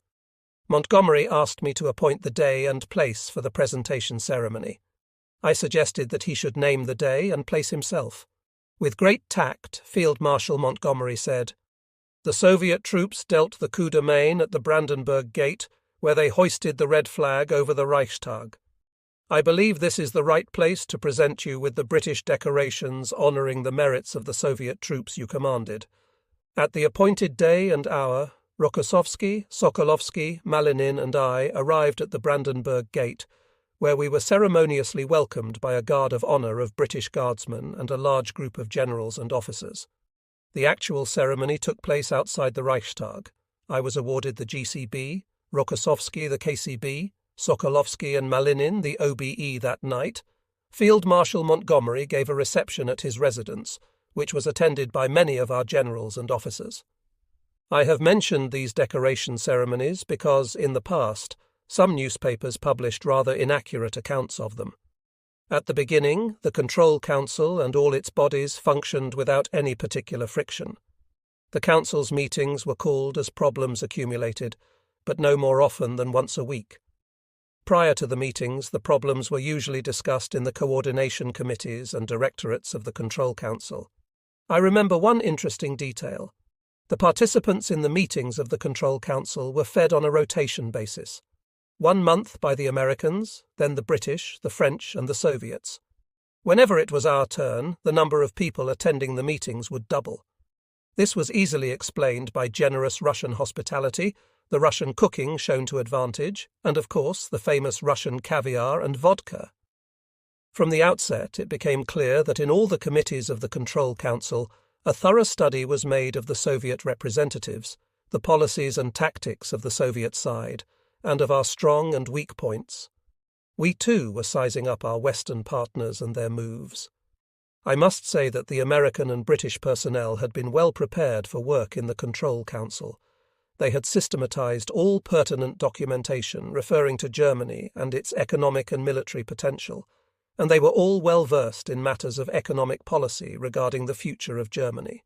Montgomery asked me to appoint the day and place for the presentation ceremony. I suggested that he should name the day and place himself. With great tact, Field Marshal Montgomery said, "The Soviet troops dealt the coup de main at the Brandenburg Gate, where they hoisted the red flag over the Reichstag. I believe this is the right place to present you with the British decorations honouring the merits of the Soviet troops you commanded. At the appointed day and hour, Rokossovsky, Sokolovsky, Malinin, and I arrived at the Brandenburg Gate, where we were ceremoniously welcomed by a guard of honour of British guardsmen and a large group of generals and officers. The actual ceremony took place outside the Reichstag. I was awarded the GCB, Rokossovsky the KCB, Sokolovsky and Malinin the OBE that night. Field Marshal Montgomery gave a reception at his residence, which was attended by many of our generals and officers. I have mentioned these decoration ceremonies because, in the past, some newspapers published rather inaccurate accounts of them. At the beginning, the Control Council and all its bodies functioned without any particular friction. The Council's meetings were called as problems accumulated, but no more often than once a week. Prior to the meetings, the problems were usually discussed in the coordination committees and directorates of the Control Council. I remember one interesting detail. The participants in the meetings of the Control Council were fed on a rotation basis. 1 month by the Americans, then the British, the French, and the Soviets. Whenever it was our turn, the number of people attending the meetings would double. This was easily explained by generous Russian hospitality, the Russian cooking shown to advantage, and of course the famous Russian caviar and vodka. From the outset, it became clear that in all the committees of the Control Council, a thorough study was made of the Soviet representatives, the policies and tactics of the Soviet side, and of our strong and weak points. We too were sizing up our Western partners and their moves. I must say that the American and British personnel had been well prepared for work in the Control Council. They had systematized all pertinent documentation referring to Germany and its economic and military potential, and they were all well versed in matters of economic policy regarding the future of Germany.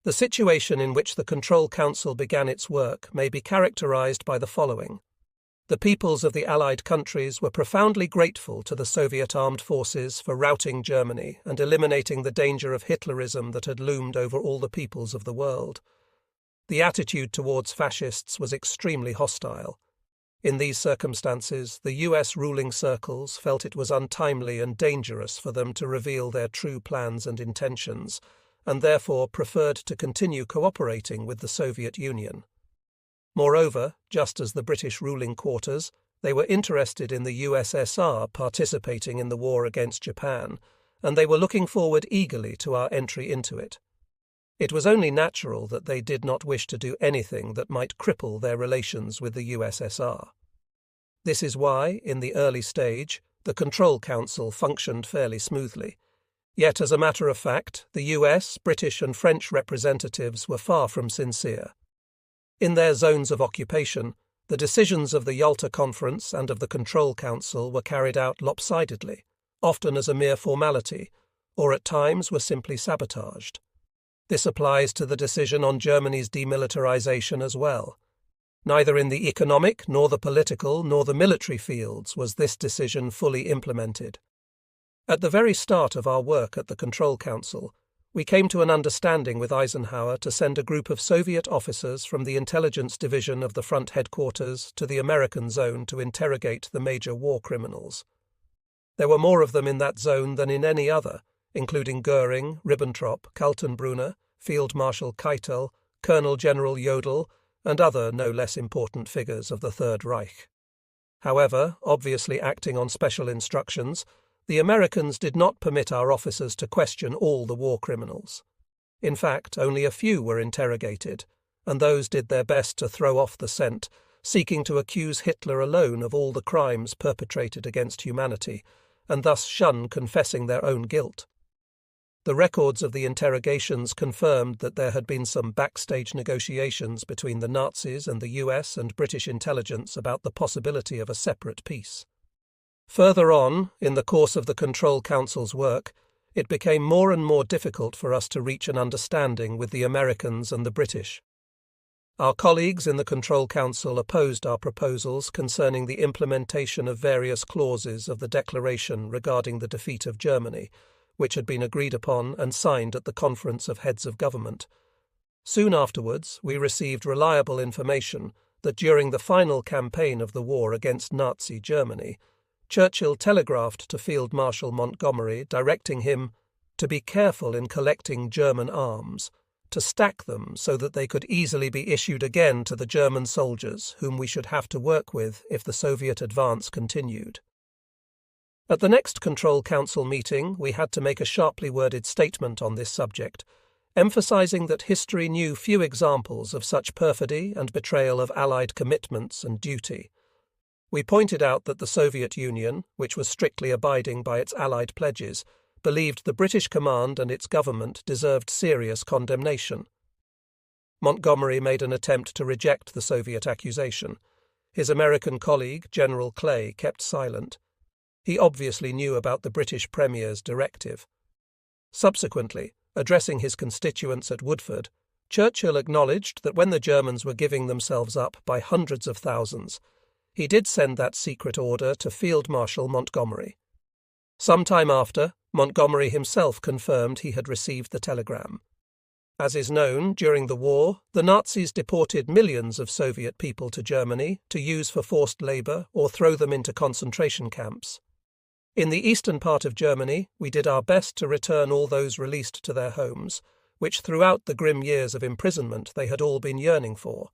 The situation in which the Control Council began its work may be characterized by the following. The peoples of the Allied countries were profoundly grateful to the Soviet armed forces for routing Germany and eliminating the danger of Hitlerism that had loomed over all the peoples of the world. The attitude towards fascists was extremely hostile. In these circumstances, the US ruling circles felt it was untimely and dangerous for them to reveal their true plans and intentions, and therefore preferred to continue cooperating with the Soviet Union. Moreover, just as the British ruling quarters, they were interested in the USSR participating in the war against Japan, and they were looking forward eagerly to our entry into it. It was only natural that they did not wish to do anything that might cripple their relations with the USSR. This is why, in the early stage, the Control Council functioned fairly smoothly. Yet, as a matter of fact, the US, British and French representatives were far from sincere. In their zones of occupation, the decisions of the Yalta Conference and of the Control Council were carried out lopsidedly, often as a mere formality, or at times were simply sabotaged. This applies to the decision on Germany's demilitarization as well. Neither in the economic, nor the political, nor the military fields was this decision fully implemented. At the very start of our work at the Control Council, we came to an understanding with Eisenhower to send a group of Soviet officers from the intelligence division of the front headquarters to the American zone to interrogate the major war criminals. There were more of them in that zone than in any other, including Goering, Ribbentrop, Kaltenbrunner, Field Marshal Keitel, Colonel General Jodl, and other no less important figures of the Third Reich. However, obviously acting on special instructions, the Americans did not permit our officers to question all the war criminals. In fact, only a few were interrogated, and those did their best to throw off the scent, seeking to accuse Hitler alone of all the crimes perpetrated against humanity, and thus shun confessing their own guilt. The records of the interrogations confirmed that there had been some backstage negotiations between the Nazis and the US and British intelligence about the possibility of a separate peace. Further on, in the course of the Control Council's work, it became more and more difficult for us to reach an understanding with the Americans and the British. Our colleagues in the Control Council opposed our proposals concerning the implementation of various clauses of the declaration regarding the defeat of Germany, which had been agreed upon and signed at the Conference of Heads of Government. Soon afterwards, we received reliable information that during the final campaign of the war against Nazi Germany, Churchill telegraphed to Field Marshal Montgomery directing him to be careful in collecting German arms, to stack them so that they could easily be issued again to the German soldiers whom we should have to work with if the Soviet advance continued. At the next Control Council meeting, we had to make a sharply worded statement on this subject, emphasizing that history knew few examples of such perfidy and betrayal of Allied commitments and duty. We pointed out that the Soviet Union, which was strictly abiding by its Allied pledges, believed the British command and its government deserved serious condemnation. Montgomery made an attempt to reject the Soviet accusation. His American colleague, General Clay, kept silent. He obviously knew about the British Premier's directive. Subsequently, addressing his constituents at Woodford, Churchill acknowledged that when the Germans were giving themselves up by hundreds of thousands, he did send that secret order to Field Marshal Montgomery. Some time after, Montgomery himself confirmed he had received the telegram. As is known, during the war, the Nazis deported millions of Soviet people to Germany to use for forced labour or throw them into concentration camps. In the eastern part of Germany, we did our best to return all those released to their homes, which throughout the grim years of imprisonment they had all been yearning for.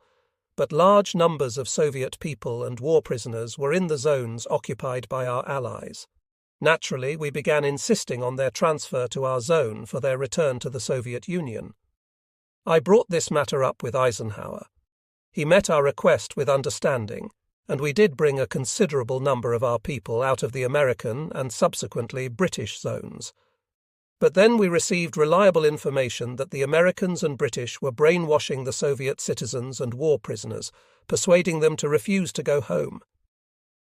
But large numbers of Soviet people and war prisoners were in the zones occupied by our allies. Naturally, we began insisting on their transfer to our zone for their return to the Soviet Union. I brought this matter up with Eisenhower. He met our request with understanding, and we did bring a considerable number of our people out of the American and subsequently British zones. But then we received reliable information that the Americans and British were brainwashing the Soviet citizens and war prisoners, persuading them to refuse to go home.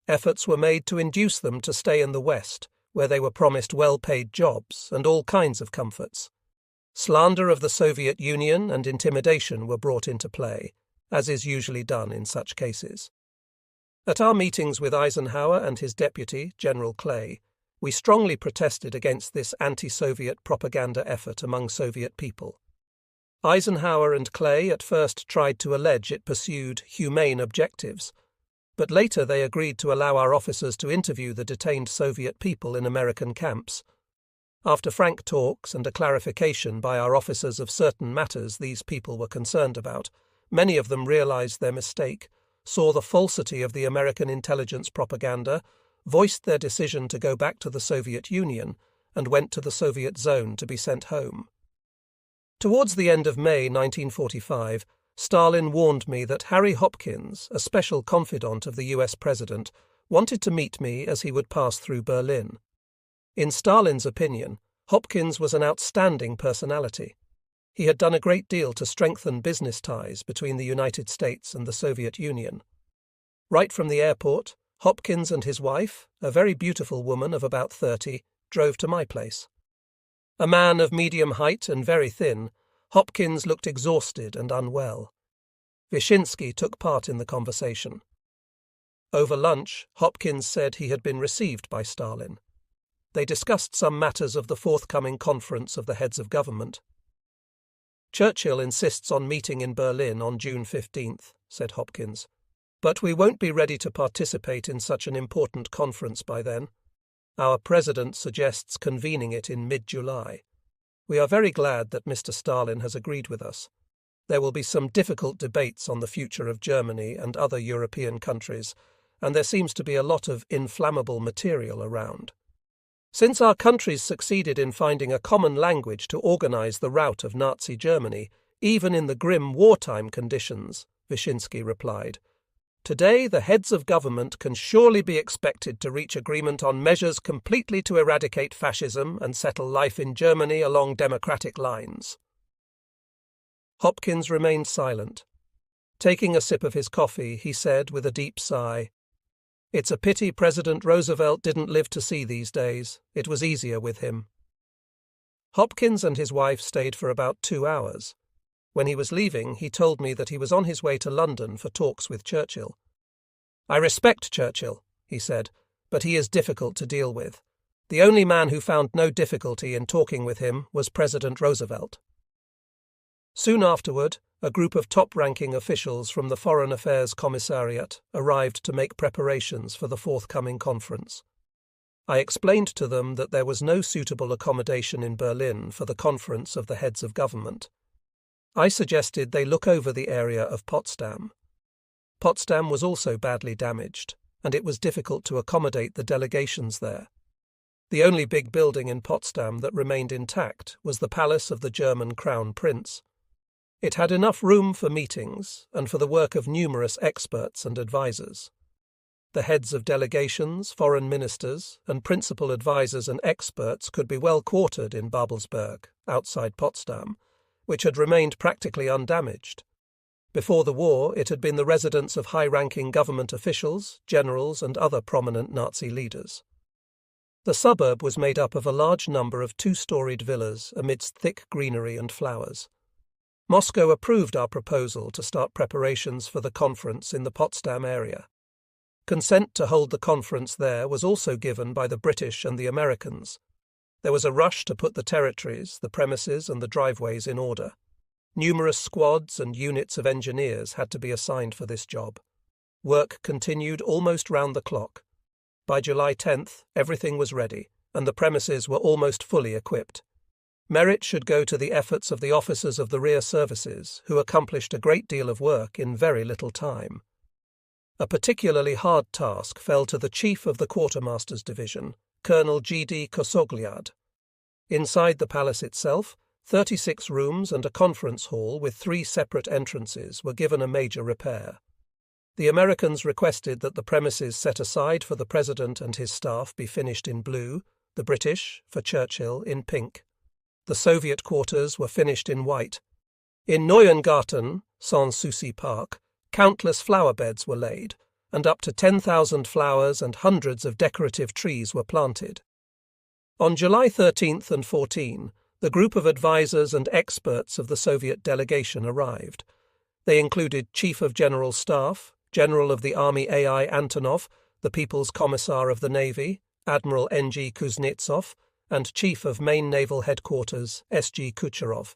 Efforts were made to induce them to stay in the West, where they were promised well-paid jobs and all kinds of comforts. Slander of the Soviet Union and intimidation were brought into play, as is usually done in such cases. At our meetings with Eisenhower and his deputy, General Clay, we strongly protested against this anti-Soviet propaganda effort among Soviet people. Eisenhower and Clay at first tried to allege it pursued humane objectives, but later they agreed to allow our officers to interview the detained Soviet people in American camps. After frank talks and a clarification by our officers of certain matters these people were concerned about, many of them realized their mistake, saw the falsity of the American intelligence propaganda, voiced their decision to go back to the Soviet Union, and went to the Soviet zone to be sent home. Towards the end of May 1945, Stalin warned me that Harry Hopkins, a special confidant of the US president, wanted to meet me as he would pass through Berlin. In Stalin's opinion, Hopkins was an outstanding personality. He had done a great deal to strengthen business ties between the United States and the Soviet Union. Right from the airport, Hopkins and his wife, a very beautiful woman of about 30, drove to my place. A man of medium height and very thin, Hopkins looked exhausted and unwell. Wyszynski took part in the conversation. Over lunch, Hopkins said he had been received by Stalin. They discussed some matters of the forthcoming conference of the heads of government. Churchill insists on meeting in Berlin on June 15th, said Hopkins. But we won't be ready to participate in such an important conference by then. Our president suggests convening it in mid-July. We are very glad that Mr. Stalin has agreed with us. There will be some difficult debates on the future of Germany and other European countries, and there seems to be a lot of inflammable material around. Since our countries succeeded in finding a common language to organize the rout of Nazi Germany, even in the grim wartime conditions, Wyszynski replied, today the heads of government can surely be expected to reach agreement on measures completely to eradicate fascism and settle life in Germany along democratic lines. Hopkins remained silent. Taking a sip of his coffee, he said with a deep sigh, "It's a pity President Roosevelt didn't live to see these days. It was easier with him." Hopkins and his wife stayed for about 2 hours. When he was leaving, he told me that he was on his way to London for talks with Churchill. "I respect Churchill," he said, "but he is difficult to deal with. The only man who found no difficulty in talking with him was President Roosevelt." Soon afterward, a group of top-ranking officials from the Foreign Affairs Commissariat arrived to make preparations for the forthcoming conference. I explained to them that there was no suitable accommodation in Berlin for the conference of the heads of government. I suggested they look over the area of Potsdam. Potsdam was also badly damaged, and it was difficult to accommodate the delegations there. The only big building in Potsdam that remained intact was the palace of the German Crown Prince. It had enough room for meetings and for the work of numerous experts and advisers. The heads of delegations, foreign ministers, and principal advisers and experts could be well quartered in Babelsberg, outside Potsdam, which had remained practically undamaged. Before the war, it had been the residence of high-ranking government officials, generals, and other prominent Nazi leaders. The suburb was made up of a large number of two-storied villas amidst thick greenery and flowers. Moscow approved our proposal to start preparations for the conference in the Potsdam area. Consent to hold the conference there was also given by the British and the Americans. There was a rush to put the territories, the premises, and the driveways in order. Numerous squads and units of engineers had to be assigned for this job. Work continued almost round the clock. By July 10th, everything was ready, and the premises were almost fully equipped. Merit should go to the efforts of the officers of the rear services, who accomplished a great deal of work in very little time. A particularly hard task fell to the chief of the quartermaster's division, Colonel G.D. Kosogliad. Inside the palace itself, 36 rooms and a conference hall with 3 separate entrances were given a major repair. The Americans requested that the premises set aside for the president and his staff be finished in blue, the British, for Churchill, in pink. The Soviet quarters were finished in white. In Neuengarten, Sans-Souci Park, countless flower beds were laid, and up to 10,000 flowers and hundreds of decorative trees were planted. On July 13th and 14, the group of advisers and experts of the Soviet delegation arrived. They included Chief of General Staff, General of the Army A.I. Antonov, the People's Commissar of the Navy, Admiral N.G. Kuznetsov, and Chief of Main Naval Headquarters S.G. Kucherov.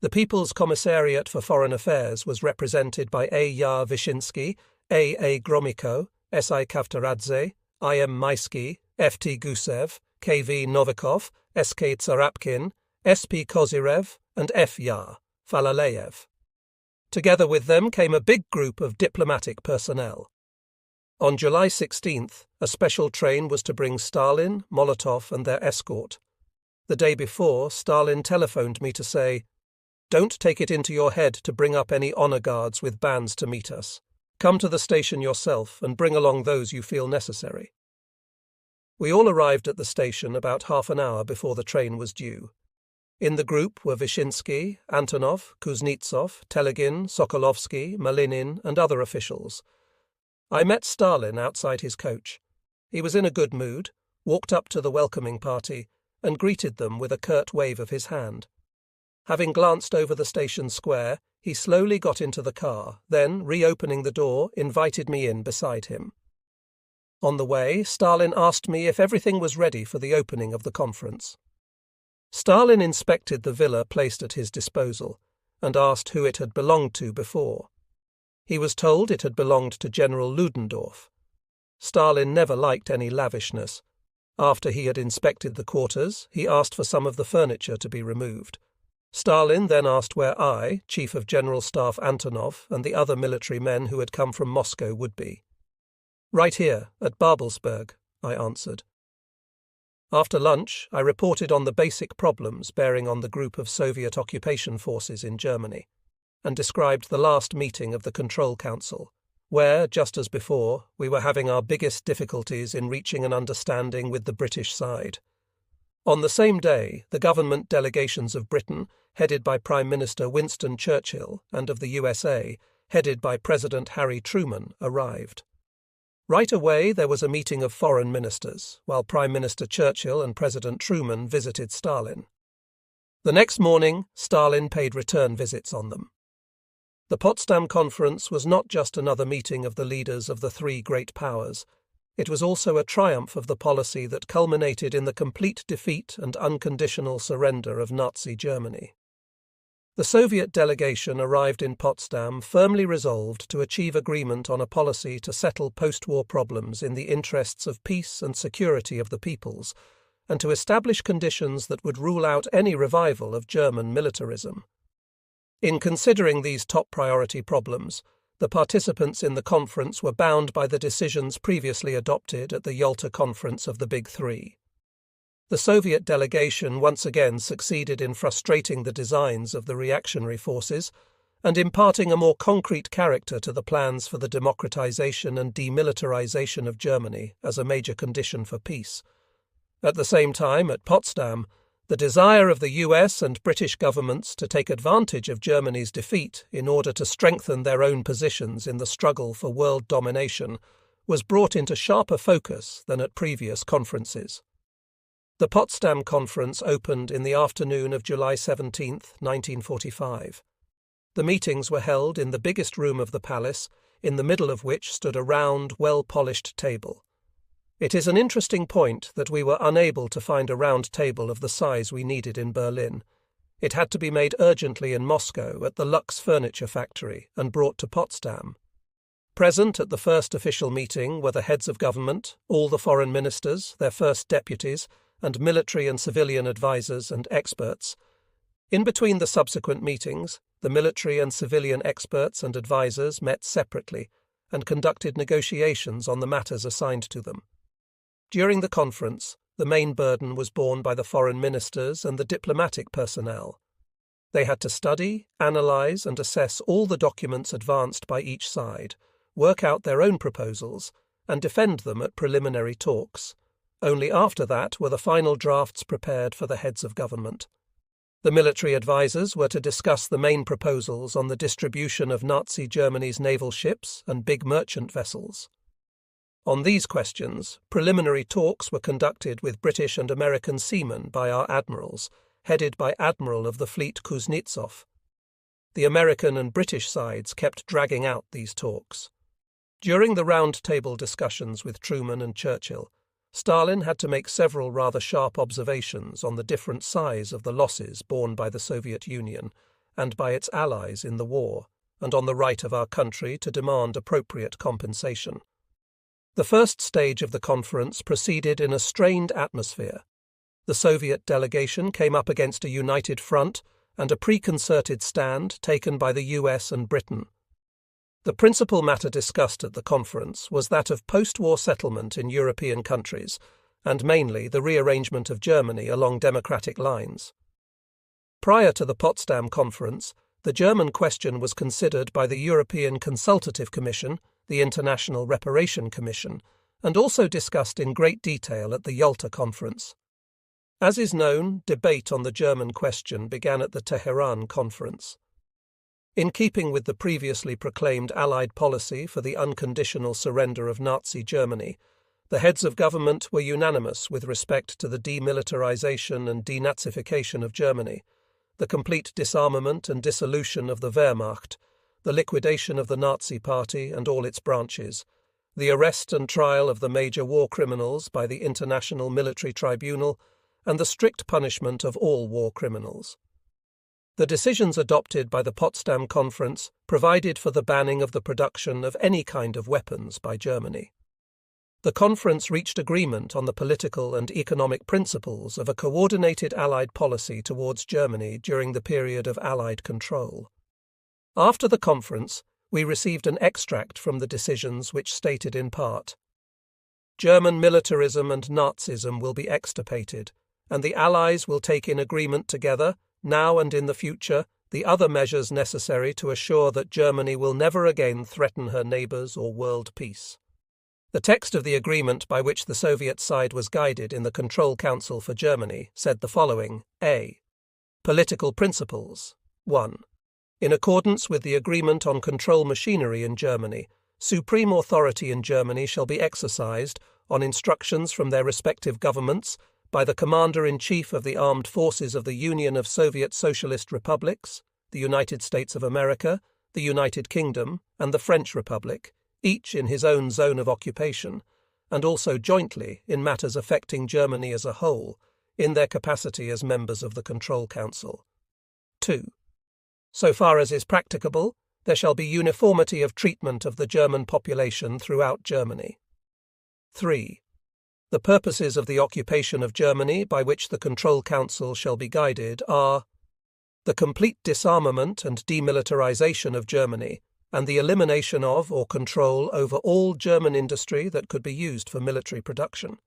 The People's Commissariat for Foreign Affairs was represented by A. Yar Vyshinsky, A. Gromyko, S.I. Kavtaradze, I.M. Maisky, F.T. Gusev, K.V. Novikov, S.K. Tsarapkin, S.P. Kozyrev, and F. Yar Falaleyev. Together with them came a big group of diplomatic personnel. On July 16th, a special train was to bring Stalin, Molotov, and their escort. The day before, Stalin telephoned me to say, "Don't take it into your head to bring up any honor guards with bands to meet us. Come to the station yourself and bring along those you feel necessary." We all arrived at the station about half an hour before the train was due. In the group were Vyshinsky, Antonov, Kuznetsov, Telegin, Sokolovsky, Malinin, and other officials. I met Stalin outside his coach. He was in a good mood, walked up to the welcoming party, and greeted them with a curt wave of his hand. Having glanced over the station square, he slowly got into the car, then, reopening the door, invited me in beside him. On the way, Stalin asked me if everything was ready for the opening of the conference. Stalin inspected the villa placed at his disposal, and asked who it had belonged to before. He was told it had belonged to General Ludendorff. Stalin never liked any lavishness. After he had inspected the quarters, he asked for some of the furniture to be removed. Stalin then asked where I, Chief of General Staff Antonov, and the other military men who had come from Moscow would be. "Right here, at Babelsberg," I answered. After lunch, I reported on the basic problems bearing on the group of Soviet occupation forces in Germany, and described the last meeting of the Control Council, where, just as before, we were having our biggest difficulties in reaching an understanding with the British side. On the same day, the government delegations of Britain, headed by Prime Minister Winston Churchill, and of the USA, headed by President Harry Truman, arrived. Right away there was a meeting of foreign ministers, while Prime Minister Churchill and President Truman visited Stalin. The next morning, Stalin paid return visits on them. The Potsdam Conference was not just another meeting of the leaders of the 3 great powers. It was also a triumph of the policy that culminated in the complete defeat and unconditional surrender of Nazi Germany. The Soviet delegation arrived in Potsdam firmly resolved to achieve agreement on a policy to settle post-war problems in the interests of peace and security of the peoples, and to establish conditions that would rule out any revival of German militarism. In considering these top priority problems, the participants in the conference were bound by the decisions previously adopted at the Yalta Conference of the Big Three. The Soviet delegation once again succeeded in frustrating the designs of the reactionary forces and imparting a more concrete character to the plans for the democratization and demilitarization of Germany as a major condition for peace. At the same time, at Potsdam, the desire of the US and British governments to take advantage of Germany's defeat in order to strengthen their own positions in the struggle for world domination was brought into sharper focus than at previous conferences. The Potsdam Conference opened in the afternoon of July 17, 1945. The meetings were held in the biggest room of the palace, in the middle of which stood a round, well-polished table. It is an interesting point that we were unable to find a round table of the size we needed in Berlin. It had to be made urgently in Moscow at the Lux Furniture Factory and brought to Potsdam. Present at the first official meeting were the heads of government, all the foreign ministers, their first deputies, and military and civilian advisers and experts. In between the subsequent meetings, the military and civilian experts and advisers met separately and conducted negotiations on the matters assigned to them. During the conference, the main burden was borne by the foreign ministers and the diplomatic personnel. They had to study, analyze, and assess all the documents advanced by each side, work out their own proposals, and defend them at preliminary talks. Only after that were the final drafts prepared for the heads of government. The military advisers were to discuss the main proposals on the distribution of Nazi Germany's naval ships and big merchant vessels. On these questions, preliminary talks were conducted with British and American seamen by our admirals, headed by Admiral of the Fleet Kuznetsov. The American and British sides kept dragging out these talks. During the round-table discussions with Truman and Churchill, Stalin had to make several rather sharp observations on the different size of the losses borne by the Soviet Union and by its allies in the war, and on the right of our country to demand appropriate compensation. The first stage of the conference proceeded in a strained atmosphere. The Soviet delegation came up against a united front and a preconcerted stand taken by the US and Britain. The principal matter discussed at the conference was that of post-war settlement in European countries, and mainly the rearrangement of Germany along democratic lines. Prior to the Potsdam Conference, the German question was considered by the European Consultative Commission, the International Reparation Commission, and also discussed in great detail at the Yalta Conference. As is known, debate on the German question began at the Tehran Conference. In keeping with the previously proclaimed Allied policy for the unconditional surrender of Nazi Germany, the heads of government were unanimous with respect to the demilitarization and denazification of Germany, the complete disarmament and dissolution of the Wehrmacht, the liquidation of the Nazi Party and all its branches, the arrest and trial of the major war criminals by the International Military Tribunal, and the strict punishment of all war criminals. The decisions adopted by the Potsdam Conference provided for the banning of the production of any kind of weapons by Germany. The conference reached agreement on the political and economic principles of a coordinated Allied policy towards Germany during the period of Allied control. After the conference, we received an extract from the decisions which stated in part, "German militarism and Nazism will be extirpated, and the Allies will take in agreement together, now and in the future, the other measures necessary to assure that Germany will never again threaten her neighbours or world peace." The text of the agreement by which the Soviet side was guided in the Control Council for Germany said the following: A. Political principles. 1. In accordance with the agreement on control machinery in Germany, supreme authority in Germany shall be exercised, on instructions from their respective governments, by the Commander-in-Chief of the Armed Forces of the Union of Soviet Socialist Republics, the United States of America, the United Kingdom, and the French Republic, each in his own zone of occupation, and also jointly in matters affecting Germany as a whole, in their capacity as members of the Control Council. 2. So far as is practicable, there shall be uniformity of treatment of the German population throughout Germany. 3. The purposes of the occupation of Germany by which the Control Council shall be guided are: the complete disarmament and demilitarization of Germany, and the elimination of or control over all German industry that could be used for military production.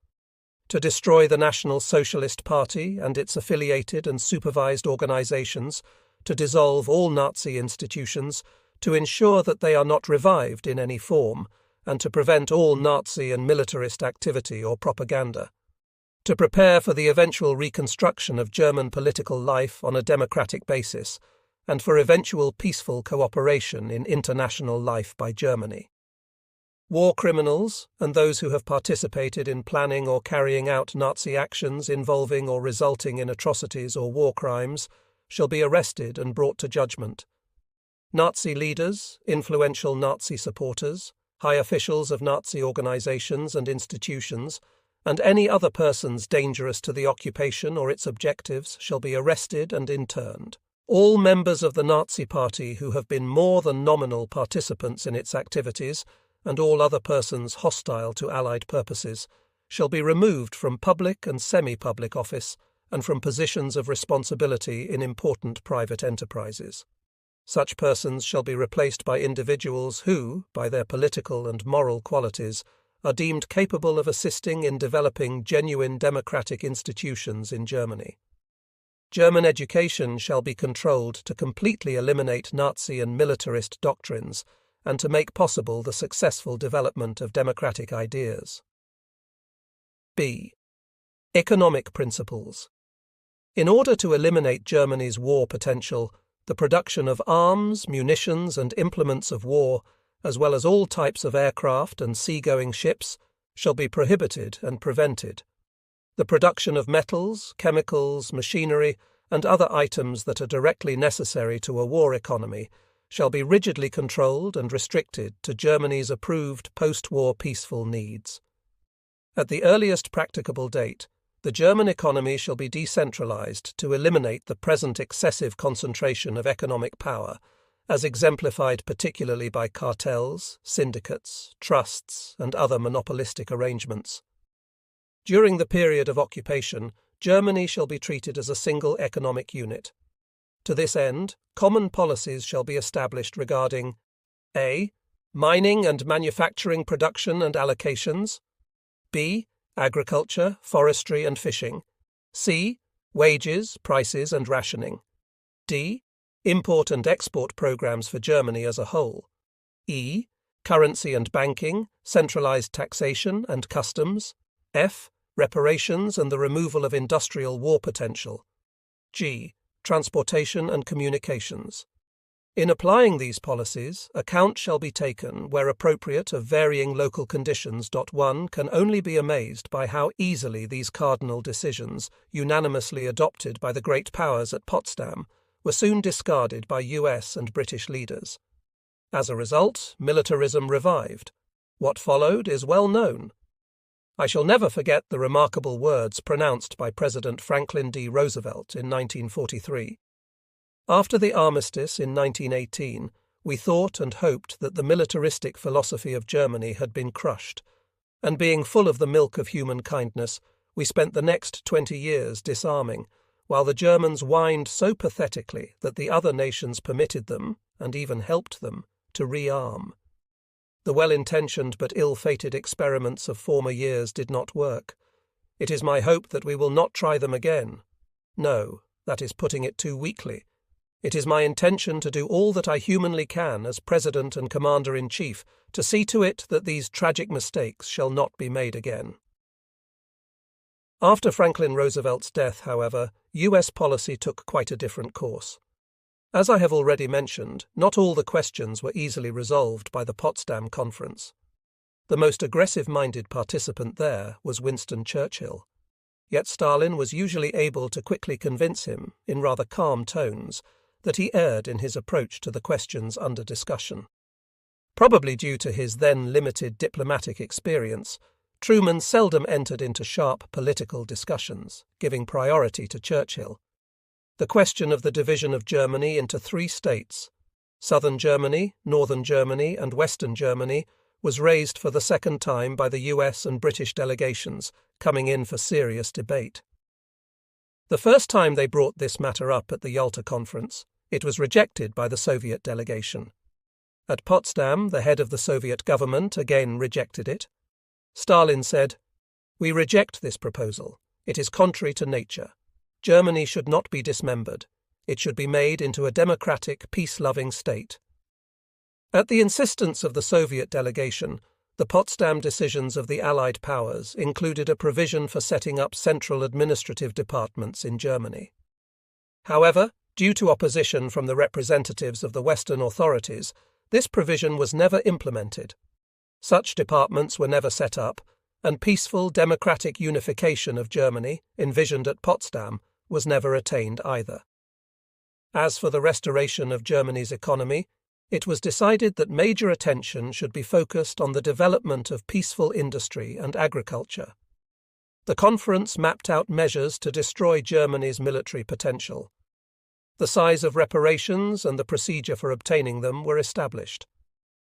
To destroy the National Socialist Party and its affiliated and supervised organizations, to dissolve all Nazi institutions, to ensure that they are not revived in any form, and to prevent all Nazi and militarist activity or propaganda. To prepare for the eventual reconstruction of German political life on a democratic basis, and for eventual peaceful cooperation in international life by Germany. War criminals, and those who have participated in planning or carrying out Nazi actions involving or resulting in atrocities or war crimes, shall be arrested and brought to judgment. Nazi leaders, influential Nazi supporters, high officials of Nazi organizations and institutions, and any other persons dangerous to the occupation or its objectives shall be arrested and interned. All members of the Nazi Party who have been more than nominal participants in its activities, and all other persons hostile to Allied purposes, shall be removed from public and semi-public office and from positions of responsibility in important private enterprises. Such persons shall be replaced by individuals who, by their political and moral qualities, are deemed capable of assisting in developing genuine democratic institutions in Germany. German education shall be controlled to completely eliminate Nazi and militarist doctrines and to make possible the successful development of democratic ideas. B. Economic principles. In order to eliminate Germany's war potential, the production of arms, munitions, and implements of war, as well as all types of aircraft and sea-going ships, shall be prohibited and prevented. The production of metals, chemicals, machinery, and other items that are directly necessary to a war economy shall be rigidly controlled and restricted to Germany's approved post-war peaceful needs. At the earliest practicable date, the German economy shall be decentralized to eliminate the present excessive concentration of economic power, as exemplified particularly by cartels, syndicates, trusts, and other monopolistic arrangements. During the period of occupation, Germany shall be treated as a single economic unit. To this end, common policies shall be established regarding a. Mining and manufacturing production and allocations, b. Agriculture, forestry and fishing, c. Wages, prices and rationing, d. Import and export programs for Germany as a whole, e. Currency and banking, centralized taxation and customs, f. Reparations and the removal of industrial war potential, g. Transportation and communications. In applying these policies, account shall be taken, where appropriate, of varying local conditions. One can only be amazed by how easily these cardinal decisions, unanimously adopted by the great powers at Potsdam, were soon discarded by US and British leaders. As a result, militarism revived. What followed is well known. I shall never forget the remarkable words pronounced by President Franklin D. Roosevelt in 1943. After the armistice in 1918, we thought and hoped that the militaristic philosophy of Germany had been crushed, and being full of the milk of human kindness, we spent the next 20 years disarming, while the Germans whined so pathetically that the other nations permitted them, and even helped them, to rearm. The well-intentioned but ill-fated experiments of former years did not work. It is my hope that we will not try them again. No, that is putting it too weakly. It is my intention to do all that I humanly can as President and Commander-in-Chief to see to it that these tragic mistakes shall not be made again. After Franklin Roosevelt's death, however, US policy took quite a different course. As I have already mentioned, not all the questions were easily resolved by the Potsdam Conference. The most aggressive-minded participant there was Winston Churchill. Yet Stalin was usually able to quickly convince him, in rather calm tones, that he erred in his approach to the questions under discussion. Probably due to his then limited diplomatic experience, Truman seldom entered into sharp political discussions, giving priority to Churchill. The question of the division of Germany into 3 states, Southern Germany, Northern Germany, and Western Germany, was raised for the second time by the US and British delegations, coming in for serious debate. The first time they brought this matter up at the Yalta Conference, it was rejected by the Soviet delegation. At Potsdam, the head of the Soviet government again rejected it. Stalin said, "We reject this proposal. It is contrary to nature. Germany should not be dismembered. It should be made into a democratic, peace-loving state." At the insistence of the Soviet delegation, the Potsdam decisions of the Allied powers included a provision for setting up central administrative departments in Germany. However, due to opposition from the representatives of the Western authorities, this provision was never implemented. Such departments were never set up, and peaceful democratic unification of Germany, envisioned at Potsdam, was never attained either. As for the restoration of Germany's economy, it was decided that major attention should be focused on the development of peaceful industry and agriculture. The conference mapped out measures to destroy Germany's military potential. The size of reparations and the procedure for obtaining them were established.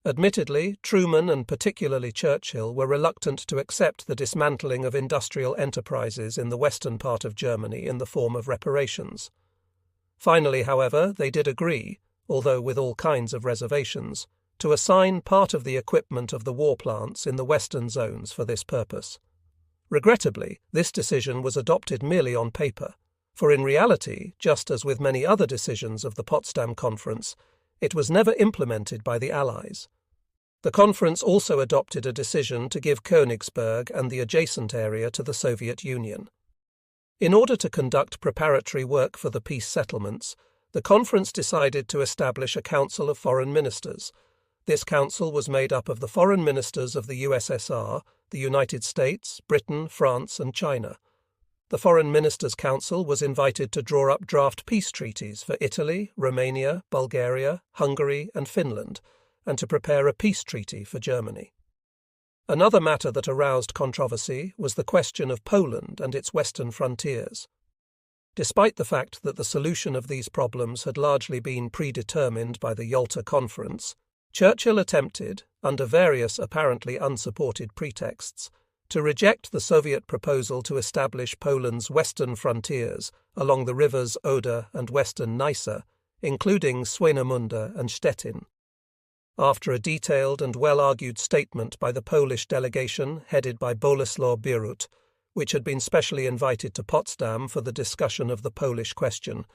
Admittedly, Truman and particularly Churchill were reluctant to accept the dismantling of industrial enterprises in the western part of Germany in the form of reparations. Finally, however, they did agree, although with all kinds of reservations, to assign part of the equipment of the war plants in the western zones for this purpose. Regrettably, this decision was adopted merely on paper, for in reality, just as with many other decisions of the Potsdam Conference, it was never implemented by the Allies. The conference also adopted a decision to give Königsberg and the adjacent area to the Soviet Union. In order to conduct preparatory work for the peace settlements, the conference decided to establish a Council of Foreign Ministers. This council was made up of the foreign ministers of the USSR, the United States, Britain, France, and China. The Foreign Ministers' Council was invited to draw up draft peace treaties for Italy, Romania, Bulgaria, Hungary, and Finland, and to prepare a peace treaty for Germany. Another matter that aroused controversy was the question of Poland and its western frontiers. Despite the fact that the solution of these problems had largely been predetermined by the Yalta Conference, Churchill attempted, under various apparently unsupported pretexts, to reject the Soviet proposal to establish Poland's western frontiers along the rivers Oder and western Neisse, including Swinemünde and Stettin. After a detailed and well-argued statement by the Polish delegation headed by Boleslaw Bierut, which had been specially invited to Potsdam for the discussion of the Polish question,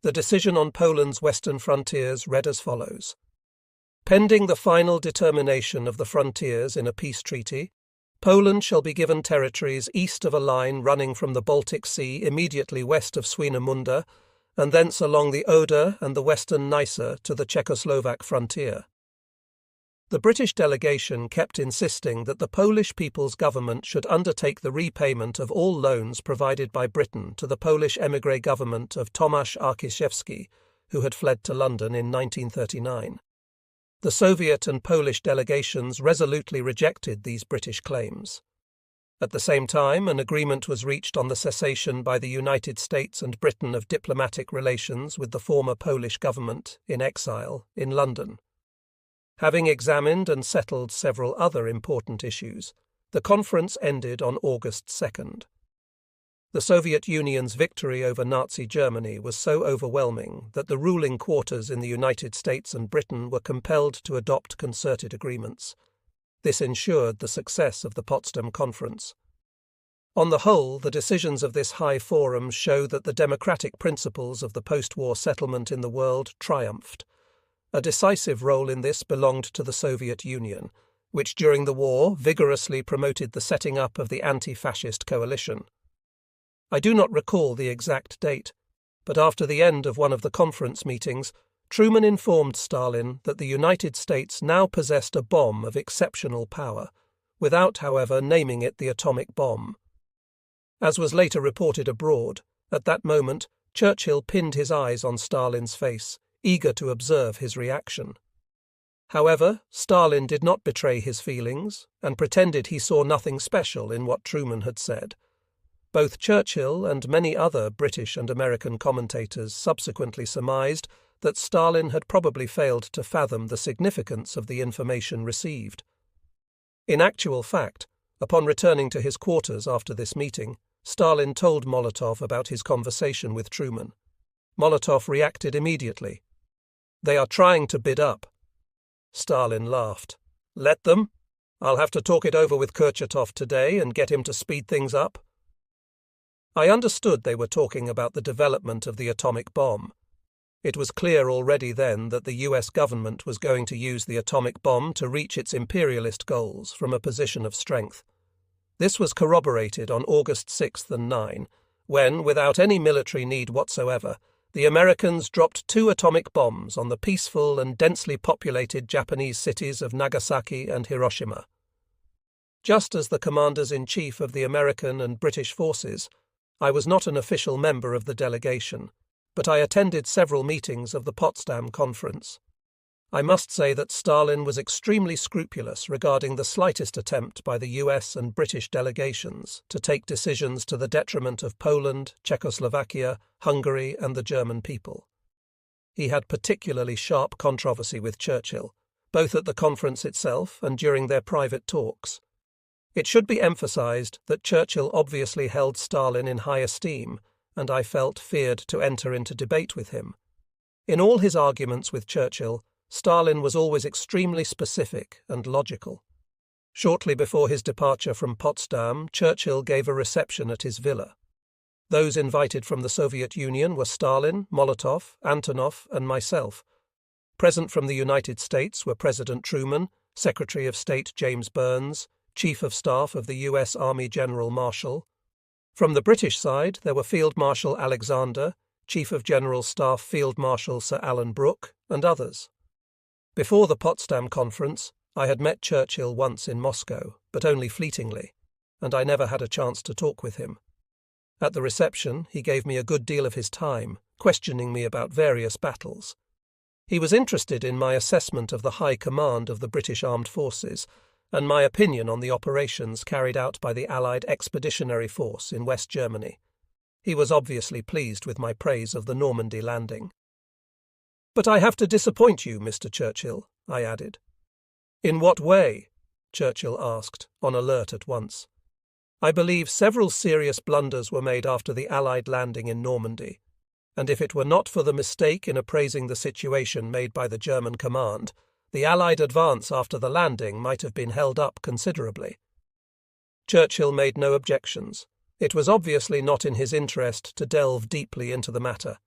the decision on Poland's western frontiers read as follows. Pending the final determination of the frontiers in a peace treaty, Poland shall be given territories east of a line running from the Baltic Sea immediately west of Swinemünde, and thence along the Oder and the western Neisse to the Czechoslovak frontier. The British delegation kept insisting that the Polish People's Government should undertake the repayment of all loans provided by Britain to the Polish émigré government of Tomasz Arciszewski, who had fled to London in 1939. The Soviet and Polish delegations resolutely rejected these British claims. At the same time, an agreement was reached on the cessation by the United States and Britain of diplomatic relations with the former Polish government, in exile, in London. Having examined and settled several other important issues, the conference ended on August 2nd. The Soviet Union's victory over Nazi Germany was so overwhelming that the ruling quarters in the United States and Britain were compelled to adopt concerted agreements. This ensured the success of the Potsdam Conference. On the whole, the decisions of this high forum show that the democratic principles of the post-war settlement in the world triumphed. A decisive role in this belonged to the Soviet Union, which during the war vigorously promoted the setting up of the anti-fascist coalition. I do not recall the exact date, but after the end of one of the conference meetings, Truman informed Stalin that the United States now possessed a bomb of exceptional power, without, however, naming it the atomic bomb. As was later reported abroad, at that moment Churchill pinned his eyes on Stalin's face, eager to observe his reaction. However, Stalin did not betray his feelings and pretended he saw nothing special in what Truman had said. Both Churchill and many other British and American commentators subsequently surmised that Stalin had probably failed to fathom the significance of the information received. In actual fact, upon returning to his quarters after this meeting, Stalin told Molotov about his conversation with Truman. Molotov reacted immediately. "They are trying to bid up." Stalin laughed. "Let them. I'll have to talk it over with Kurchatov today and get him to speed things up." I understood they were talking about the development of the atomic bomb. It was clear already then that the US government was going to use the atomic bomb to reach its imperialist goals from a position of strength. This was corroborated on August 6th and 9, when, without any military need whatsoever, the Americans dropped 2 atomic bombs on the peaceful and densely populated Japanese cities of Nagasaki and Hiroshima. Just as the commanders-in-chief of the American and British forces, I was not an official member of the delegation, but I attended several meetings of the Potsdam Conference. I must say that Stalin was extremely scrupulous regarding the slightest attempt by the US and British delegations to take decisions to the detriment of Poland, Czechoslovakia, Hungary, and the German people. He had particularly sharp controversy with Churchill, both at the conference itself and during their private talks. It should be emphasized that Churchill obviously held Stalin in high esteem, and I felt feared to enter into debate with him. In all his arguments with Churchill, Stalin was always extremely specific and logical. Shortly before his departure from Potsdam, Churchill gave a reception at his villa. Those invited from the Soviet Union were Stalin, Molotov, Antonov, and myself. Present from the United States were President Truman, Secretary of State James Burns, Chief of Staff of the U.S. Army General Marshall. From the British side, there were Field Marshal Alexander, Chief of General Staff Field Marshal Sir Alan Brooke, and others. Before the Potsdam Conference, I had met Churchill once in Moscow, but only fleetingly, and I never had a chance to talk with him. At the reception, he gave me a good deal of his time, questioning me about various battles. He was interested in my assessment of the high command of the British Armed Forces and my opinion on the operations carried out by the Allied Expeditionary Force in West Germany. He was obviously pleased with my praise of the Normandy landing. "But I have to disappoint you, Mr. Churchill," I added. "In what way?" Churchill asked, on alert at once. "I believe several serious blunders were made after the Allied landing in Normandy, and if it were not for the mistake in appraising the situation made by the German command, the Allied advance after the landing might have been held up considerably." Churchill made no objections. It was obviously not in his interest to delve deeply into the matter.